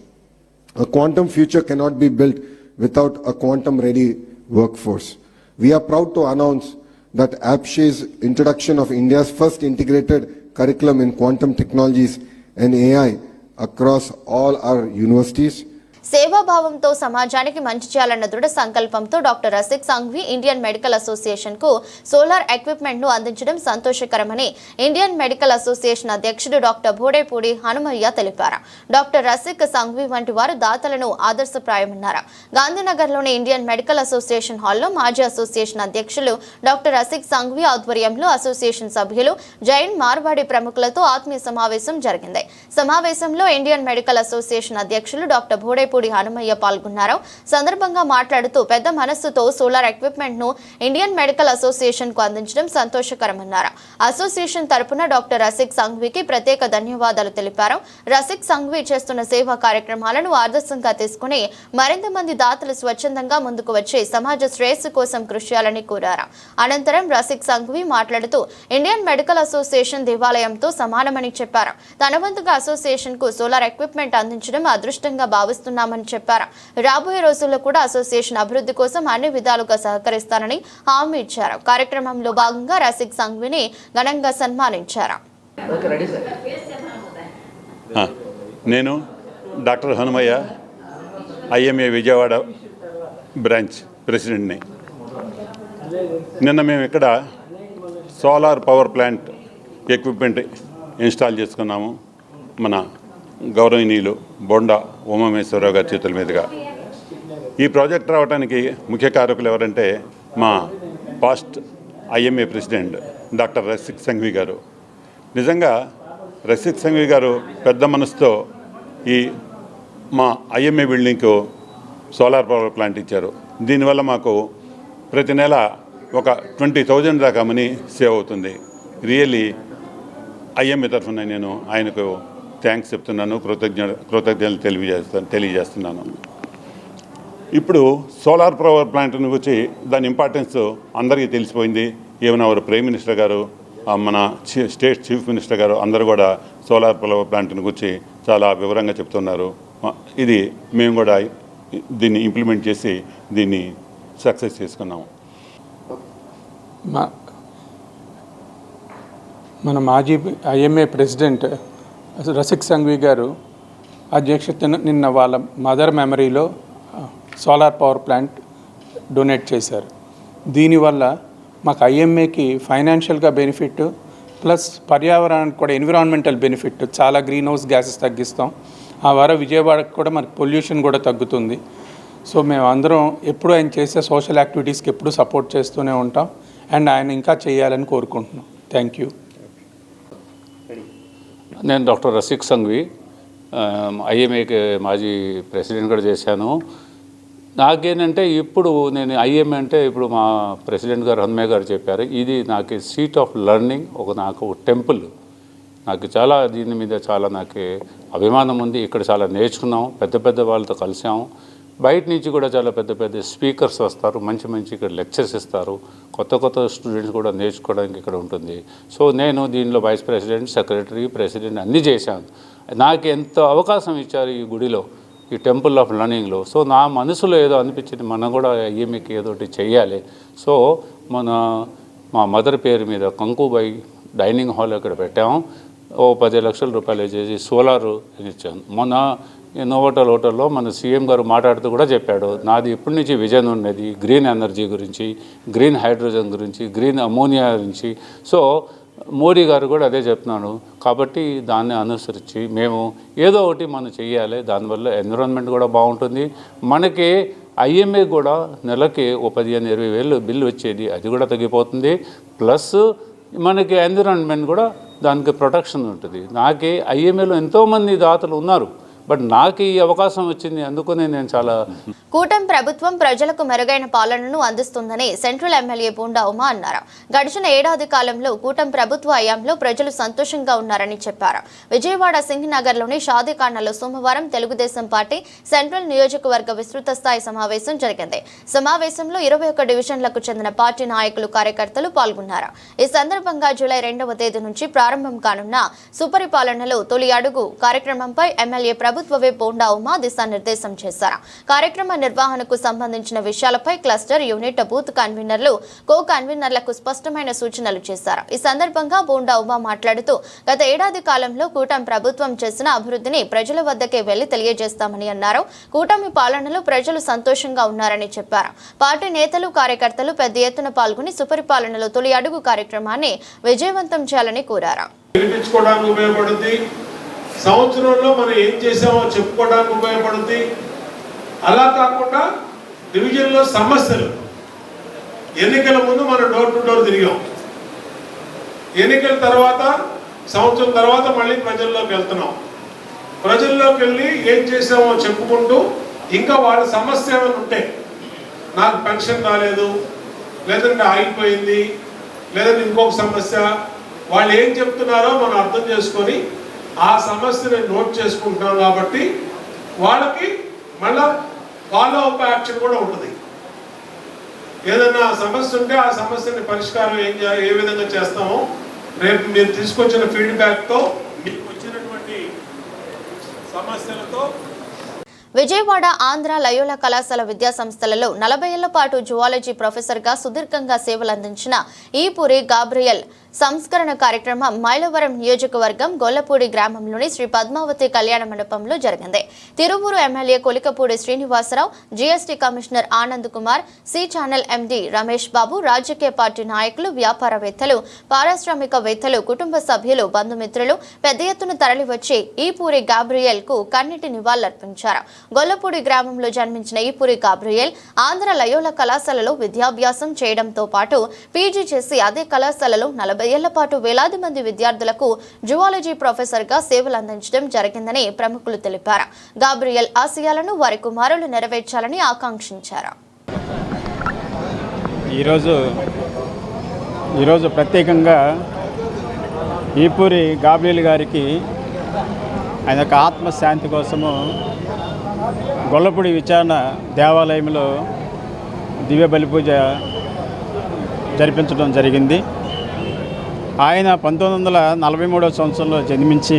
S10: A quantum future cannot be built without a quantum-ready workforce. We are proud to announce that APSHE's introduction of India's first integrated curriculum in quantum technologies and AI across all our universities.
S1: సేవాభావంతో సమాజానికి మంచి చేయాలన్న దృఢ సంకల్పంతో doctor Rasikh Sanghavi Indian medical association కు solar equipment ను అందించడం సంతోషకరమని Indian medical association అధ్యక్షుడు డాక్టర్ భోడేపూడి హనుమయ్య తెలిపారు. డాక్టర్ రసిక్ సంఘవి వంటి వారు దాతలను ఆదర్శప్రాయమన్నారు. గాంధీనగర్లోని ఇండియన్ మెడికల్ అసోసియేషన్ హాల్లో మాజీ అసోసియేషన్ అధ్యక్షులు డాక్టర్ రసిక్ సంఘవి ఆధ్వర్యంలో అసోసియేషన్ సభ్యులు, జైన్, మార్వాడి ప్రముఖులతో ఆత్మీయ సమావేశం జరిగింది. సమావేశంలో ఇండియన్ మెడికల్ అసోసియేషన్ అధ్యక్షులు డాక్టర్ భోడేపూడి హనుమయ్య పాల్గొన్నారు. సందర్భంగా మాట్లాడుతూ పెద్ద మనస్సుతో సోలార్ ఎక్విప్మెంట్ ను ఇండియన్ మెడికల్ అసోసియేషన్ కు అందించడం సంతోషకరమన్నారు. అసోసియేషన్ తరపున డాక్టర్ రసిక్ సంఘవికి ప్రత్యేక ధన్యవాదాలు తెలిపారు. రసిక్ సంఘవి చేస్తున్న సేవా కార్యక్రమాలను ఆదర్శంగా తీసుకుని మరింత మంది దాతలు స్వచ్ఛందంగా ముందుకు వచ్చి సమాజ శ్రేయస్సు కోసం కృషి చేయాలని కోరారు. అనంతరం రసిక్ సంఘవి మాట్లాడుతూ ఇండియన్ మెడికల్ అసోసియేషన్ దేవాలయంతో సమానమని చెప్పారు. తన వంతుగా అసోసియేషన్ కు సోలార్ ఎక్విప్మెంట్ అందించడం అదృష్టంగా భావిస్తున్నారు చెప్పారు. రాబోయే రోజుల్లో కూడా అసోసియేషన్ అభివృద్ధి కోసం అన్ని విధాలుగా సహకరిస్తానని హామీ ఇచ్చారు. కార్యక్రమంలో భాగంగా రసిక్ సంఘవిని ఘనంగా సన్మానించారు.
S11: నేను doctor Hanumayya, IMA Vijayawada branch ప్రెసిడెంట్ని. నిన్న మేము ఇక్కడ solar power plant equipment install చేసుకున్నాము. మన గౌరవనీయులు బొండా ఉమామేశ్వరరావు గారి చేతుల మీదుగా. ఈ ప్రాజెక్ట్ రావడానికి ముఖ్య కారకులు ఎవరంటే మా past IMA president doctor Rasikh Sanghavi గారు. నిజంగా రసిక్ సంఘవి గారు పెద్ద మనసుతో ఈ మా ఐఎంఏ బిల్డింగ్కు సోలార్ పవర్ ప్లాంట్ ఇచ్చారు. దీనివల్ల మాకు ప్రతి నెల ఒక 20,000 దాకా మనీ సేవ్ అవుతుంది. రియల్లీ ఐఎంఏ తరఫున నేను ఆయనకు థ్యాంక్స్ చెప్తున్నాను, కృతజ్ఞతలు తెలియజేస్తున్నాను. ఇప్పుడు సోలార్ పవర్ ప్లాంట్ని గురించి దాని ఇంపార్టెన్స్ అందరికీ తెలిసిపోయింది. ఈవెన్ అవర్ ప్రైమ్ మినిస్టర్ గారు, మన స్టేట్ చీఫ్ మినిస్టర్ గారు అందరూ కూడా సోలార్ పవర్ ప్లాంట్ని గురించి చాలా వివరంగా చెప్తున్నారు. ఇది మేము కూడా దీన్ని ఇంప్లిమెంట్ చేసి దీన్ని సక్సెస్ చేసుకున్నాము.
S12: మన మాజీ ఐఎంఏ ప్రెసిడెంట్ రసిక్ సంఘవి గారు అధ్యక్షతన నిన్న వాళ్ళ మదర్ మెమరీలో సోలార్ పవర్ ప్లాంట్ డొనేట్ చేశారు. దీనివల్ల మాకు ఐఎంఏకి ఫైనాన్షియల్గా బెనిఫిట్ ప్లస్ పర్యావరణానికి కూడా ఎన్విరాన్మెంటల్ బెనిఫిట్, చాలా గ్రీన్ హౌస్ గ్యాసెస్ తగ్గిస్తాం. ఆ ద్వారా విజయవాడకు కూడా మనకి పొల్యూషన్ కూడా తగ్గుతుంది. సో మేము అందరం ఎప్పుడు ఆయన చేసే సోషల్ యాక్టివిటీస్కి ఎప్పుడు సపోర్ట్ చేస్తూనే ఉంటాం అండ్ ఆయన ఇంకా చేయాలని కోరుకుంటున్నాం. Thank you.
S13: నేను డాక్టర్ రసిక్ సంఘవి, ఐఎంఏకి మాజీ ప్రెసిడెంట్ కూడా చేశాను. నాకేంటంటే ఇప్పుడు నేను ఐఎంఏ అంటే ఇప్పుడు మా ప్రెసిడెంట్ గారు హనుమయ్య గారు చెప్పారు, ఇది నాకు సీట్ ఆఫ్ లెర్నింగ్, నాకు టెంపుల్. నాకు చాలా దీని మీద చాలా నాకు అభిమానం ఉంది. ఇక్కడ చాలా నేర్చుకున్నాం, పెద్ద పెద్ద వాళ్ళతో కలిసాము. బయట నుంచి కూడా చాలా పెద్ద పెద్ద స్పీకర్స్ వస్తారు, మంచి మంచి ఇక్కడ లెక్చర్స్ ఇస్తారు. కొత్త కొత్త స్టూడెంట్స్ కూడా నేర్చుకోవడానికి ఇక్కడ ఉంటుంది. సో నేను దీనిలో వైస్ ప్రెసిడెంట్, సెక్రటరీ, ప్రెసిడెంట్ అన్నీ చేశాను. నాకు ఎంత అవకాశం ఇచ్చారు ఈ గుడిలో, ఈ టెంపుల్ ఆఫ్ లర్నింగ్లో. సో నా మనసులో ఏదో అనిపించింది, మనం కూడా ఏమికి ఏదోటి చెయ్యాలి. సో మా మదర్ పేరు మీద కంకుబాయి డైనింగ్ హాల్ ఇక్కడ పెట్టాము. 10 లక్షల రూపాయలు చేసి సోలార్ ఇచ్చాను. మొన్న నోవోటల్ హోటల్లో మన సీఎం గారు మాట్లాడుతూ కూడా చెప్పాడు, నాది ఇప్పటి నుంచి విజన్ ఉన్నది గ్రీన్ ఎనర్జీ గురించి, గ్రీన్ హైడ్రోజన్ గురించి, గ్రీన్ అమోనియా గురించి. సో మోడీ గారు కూడా అదే చెప్తున్నాను. కాబట్టి దాన్ని అనుసరించి మేము ఏదో ఒకటి మనం చెయ్యాలి. దానివల్ల ఎన్విరాన్మెంట్ కూడా బాగుంటుంది. మనకి ఐఎంఏ కూడా నెలకి 15-20 వేలు బిల్లు వచ్చేది, అది కూడా తగ్గిపోతుంది. ప్లస్ మనకి ఎన్విరాన్మెంట్ కూడా దానికి ప్రొటెక్షన్ ఉంటుంది. నాకే ఐఎంఏలో ఎంతోమంది దాతలు ఉన్నారు, బట్ నాకు ఈ అవకాశం వచ్చింది, అందుకనే నేను చాలా.
S1: కూటమి ప్రభుత్వం ప్రజలకు మెరుగైన పాలనను అందిస్తుందని సెంట్రల్ ఎమ్మెల్యే బోండా ఉమా అన్నారు. గడిచిన ఏడాది కాలంలో కూటమి ప్రభుత్వ హయాంలో ప్రజలు సంతోషంగా ఉన్నారని చెప్పారు. విజయవాడ సింగ్నగర్లోని షాదీఖానాలో సోమవారం తెలుగుదేశం పార్టీ సెంట్రల్ నియోజకవర్గ విస్తృత స్థాయి సమావేశం జరిగింది. సమావేశంలో 21 డివిజన్లకు చెందిన పార్టీ నాయకులు, కార్యకర్తలు పాల్గొన్నారు. ఈ సందర్భంగా జూలై 2వ తేదీ నుంచి ప్రారంభం కానున్న సుపరిపాలనలో తొలి అడుగు కార్యక్రమంపై ఎమ్మెల్యే ప్రభుత్వ విప్ బోండా ఉమా దిశానిర్దేశం చేశారు. కార్యక్రమ నిర్వహణకు సంబంధించిన విషయాలపై క్లస్టర్, యూనిట్, బూత్ కన్వీనర్లు, కో కన్వీనర్లకు స్పష్టమైన సూచనలు చేశారు. ఈ సందర్భంగా బోండా ఉమా మాట్లాడుతూ, గత ఏడాది కాలంలో కూటమి ప్రభుత్వం చేసిన అభివృద్ధిని ప్రజల వద్దకే వెళ్లి తెలియజేస్తామని అన్నారు. కూటమి పాలనలో ప్రజలు సంతోషంగా ఉన్నారని చెప్పారు. పార్టీ నేతలు, కార్యకర్తలు పెద్ద ఎత్తున పాల్గొని సుపరిపాలనలో తొలి అడుగు కార్యక్రమాన్ని విజయవంతం చేయాలని కోరారు.
S14: సంవత్సరంలో మనం ఏం చేసామో చెప్పుకోవడానికి ఉపయోగపడుతుంది. అలా కాకుండా డివిజన్లో సమస్యలు, ఎన్నికల ముందు మనం డోర్ టు డోర్ తిరిగాం. ఎన్నికల తర్వాత సంవత్సరం తర్వాత మళ్ళీ ప్రజల్లోకి వెళ్తున్నాం. ప్రజల్లోకి వెళ్ళి ఏం చేసామో చెప్పుకుంటూ ఇంకా వాళ్ళ సమస్య ఏమైనా ఉంటే, నాకు పెన్షన్ రాలేదు, లేదంటే ఆగిపోయింది, లేదంటే ఇంకొక సమస్య, వాళ్ళు ఏం చెప్తున్నారో మనం అర్థం చేసుకొని ఆ సమస్యని నోట్ చేసుకుంటున్నాం. కాబట్టి వాళ్ళకి మళ్ళా ఫాలో అప్ యాక్షన్ కూడా ఉంటుంది. ఏదైనా సమస్య ఉంటే ఆ సమస్యని పరిష్కారం ఏ విధంగా చేస్తామో రేపు మీరు తీసుకొచ్చిన ఫీడ్బ్యాక్తో మీకు వచ్చినటువంటి సమస్యలతో.
S1: విజయవాడ ఆంధ్ర లయోలా కళాశాల విద్యాసంస్థలలో 40 ఏళ్ల పాటు జువాలజీ ప్రొఫెసర్గా సుదీర్ఘంగా సేవలందించిన ఈపూరి గాబ్రియల్ సంస్కరణ కార్యక్రమం మైలవరం నియోజకవర్గం గొల్లపూడి గ్రామంలోని శ్రీ పద్మావతి కళ్యాణ మండపంలో జరిగింది. Tiruvuru MLA Kolikapudi Srinivasa Rao, GST commissioner Anand Kumar, C channel MD Ramesh Babu, రాజకీయ పార్టీ నాయకులు, వ్యాపారవేత్తలు, పారిశ్రామికవేత్తలు, కుటుంబ సభ్యులు, బంధుమిత్రులు పెద్ద ఎత్తున తరలివచ్చి ఈపూరి గాబ్రియల్ కు కన్నీటి నివాళులర్పించారు. గొల్లపూడి గ్రామంలో జన్మించిన ఈపూరి గాబ్రియల్ ఆంధ్ర లయోలా కళాశాలలో విద్యాభ్యాసం చేయడంతో పాటు పీజీ చేసి అదే కళాశాలలో 40 ఏళ్ల పాటు వేలాది మంది విద్యార్థులకు జువాలజీ ప్రొఫెసర్ గా సేవలు అందించడం జరిగిందని ప్రముఖులు తెలిపారు. గాబ్రియల్ ఆశయాలను వారి కుమారులు నెరవేర్చాలని ఆకాంక్షించారు.
S15: ఈరోజు ప్రత్యేకంగా ఈపూరి గాబ్రియల్ గారికి ఆయన యొక్క ఆత్మశాంతి కోసము గొల్లపూడి విచారణ దేవాలయంలో దివ్య బలి పూజ జరిపించడం జరిగింది. ఆయన 1943వ సంవత్సరంలో జన్మించి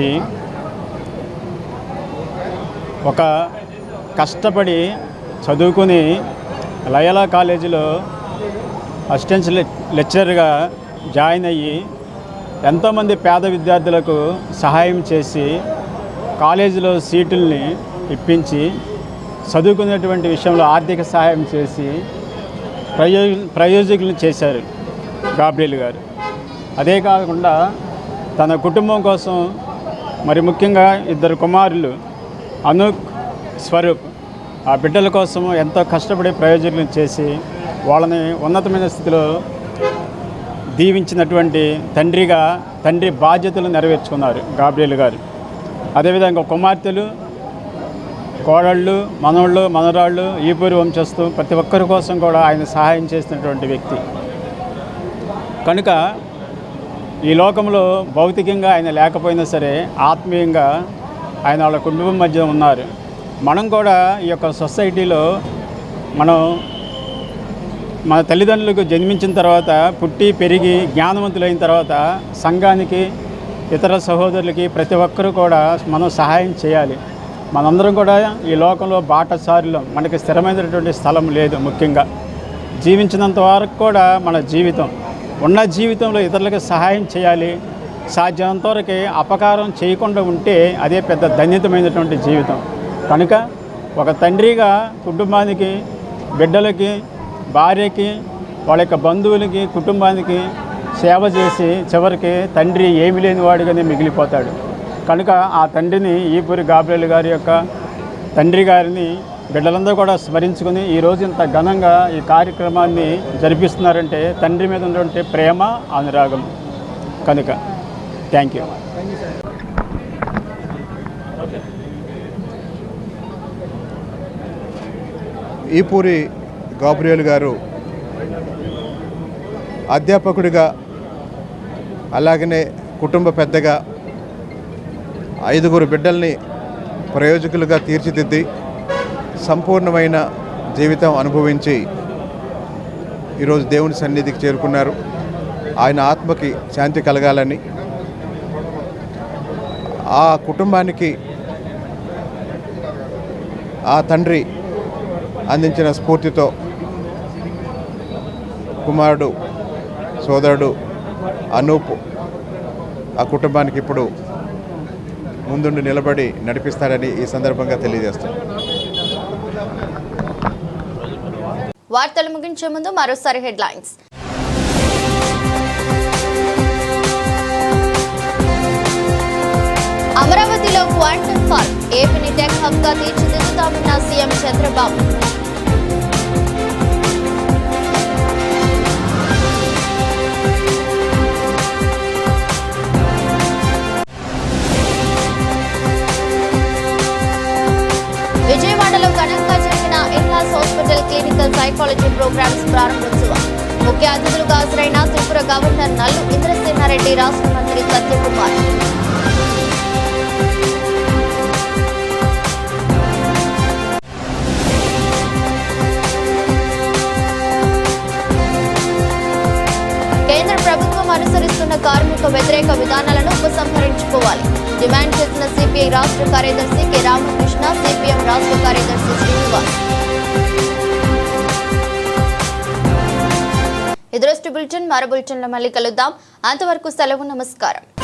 S15: ఒక కష్టపడి చదువుకుని లయోలా కాలేజీలో అసిస్టెంట్ లెక్చరర్గా జాయిన్ అయ్యి ఎంతోమంది పేద విద్యార్థులకు సహాయం చేసి కాలేజీలో సీటుల్ని ఇప్పించి చదువుకునేటువంటి విషయంలో ఆర్థిక సహాయం చేసి ప్రయోజకులను చేశారు గాబ్రియల్ గారు. అదే కాకుండా తన కుటుంబం కోసం మరి ముఖ్యంగా 2 కుమారులు అనూక్, స్వరూప్ ఆ బిడ్డల కోసం ఎంతో కష్టపడి ప్రయోజకులను చేసి వాళ్ళని ఉన్నతమైన స్థితిలో దీవించినటువంటి తండ్రి బాధ్యతలు నెరవేర్చుకున్నారు గాబ్రియల్ గారు. అదేవిధంగా కుమార్తెలు, కోడళ్ళు, మనవళ్ళు, మనవరాళ్ళు, ఈపూరి వంశస్థు ప్రతి ఒక్కరి కోసం కూడా ఆయన సహాయం చేసినటువంటి వ్యక్తి. కనుక ఈ లోకంలో భౌతికంగా ఆయన లేకపోయినా సరే ఆత్మీయంగా ఆయన వాళ్ళ కుటుంబం మధ్య ఉన్నారు. మనం కూడా ఈ యొక్క సొసైటీలో మన తల్లిదండ్రులకు జన్మించిన తర్వాత పుట్టి పెరిగి జ్ఞానవంతులైన తర్వాత సంఘానికి, ఇతర సహోదరులకి ప్రతి ఒక్కరూ కూడా మనం సహాయం చేయాలి. మనందరం కూడా ఈ లోకంలో బాటసారులు, మనకి స్థిరమైనటువంటి స్థలం లేదు. ముఖ్యంగా జీవించినంత వరకు కూడా మన జీవితం ఉన్న జీవితంలో ఇతరులకు సహాయం చేయాలి. సాధ్యమైనంత వరకు అపకారం చేయకుండా ఉంటే అదే పెద్ద ధన్యతమైనటువంటి జీవితం. కనుక ఒక తండ్రిగా కుటుంబానికి, బిడ్డలకి, భార్యకి, వాళ్ళ యొక్క బంధువులకి, కుటుంబానికి సేవ చేసి చివరికి తండ్రి ఏమి లేని వాడిగానే మిగిలిపోతాడు. కనుక ఆ తండ్రిని, ఈపూరి గాబ్రియల్ గారి యొక్క తండ్రి గారిని బిడ్డలందరూ కూడా స్మరించుకుని ఈరోజు ఇంత ఘనంగా ఈ కార్యక్రమాన్ని జరిపిస్తున్నారంటే తండ్రి మీద ఉన్నటువంటి ప్రేమ, అనురాగం. కనుక థ్యాంక్ యూ.
S16: ఈపూరి గాబ్రియల్ గారు అధ్యాపకుడిగా, అలాగనే కుటుంబ పెద్దగా 5 బిడ్డల్ని ప్రయోజకులుగా తీర్చిదిద్ది సంపూర్ణమైన జీవితం అనుభవించి ఈరోజు దేవుని సన్నిధికి చేరుకున్నారు. ఆయన ఆత్మకి శాంతి కలగాలని, ఆ కుటుంబానికి ఆ తండ్రి అందించిన స్ఫూర్తితో కుమారుడు, సోదరుడు అనూప్ ఆ కుటుంబానికి ఇప్పుడు ముందుండి నిలబడి నడిపిస్తారని ఈ సందర్భంగా తెలియజేస్తాను.
S1: వార్తలు ముగించే ముందు మరోసారి హెడ్లైన్స్. అమరావతిలో క్వాంటమ్ పార్క్, ఏపీని టెక్ హబ్ గా తీర్చిదిద్దుతామన్న సీఎం చంద్రబాబు. విజయవాడలో ఘనంగా జరిగిన Indlas hospital clinical psychology programs ప్రారంభోత్సవం. ముఖ్య అతిథులుగా హాజరైన త్రిపుర గవర్నర్ నల్లు ఇంద్రసేనారెడ్డి, రాష్ట్ర మంత్రి సత్యకుమార్. కేంద్ర ప్రభుత్వం అనుసరిస్తున్న కార్మిక వ్యతిరేక విధానాలను ఉపసంహరించుకోవాలి డిమాండ్ చేసిన సిపిఐ రాష్ట్ర కార్యదర్శి కె రామకృష్ణ, సిపిఎం రాష్ట్ర కార్యదర్శి శ్రీనివాస్. ఇది రోజు బులెటిన్. మరో బులెటిన్లో మళ్ళీ కలుద్దాం. అంతవరకు సెలవు. నమస్కారం.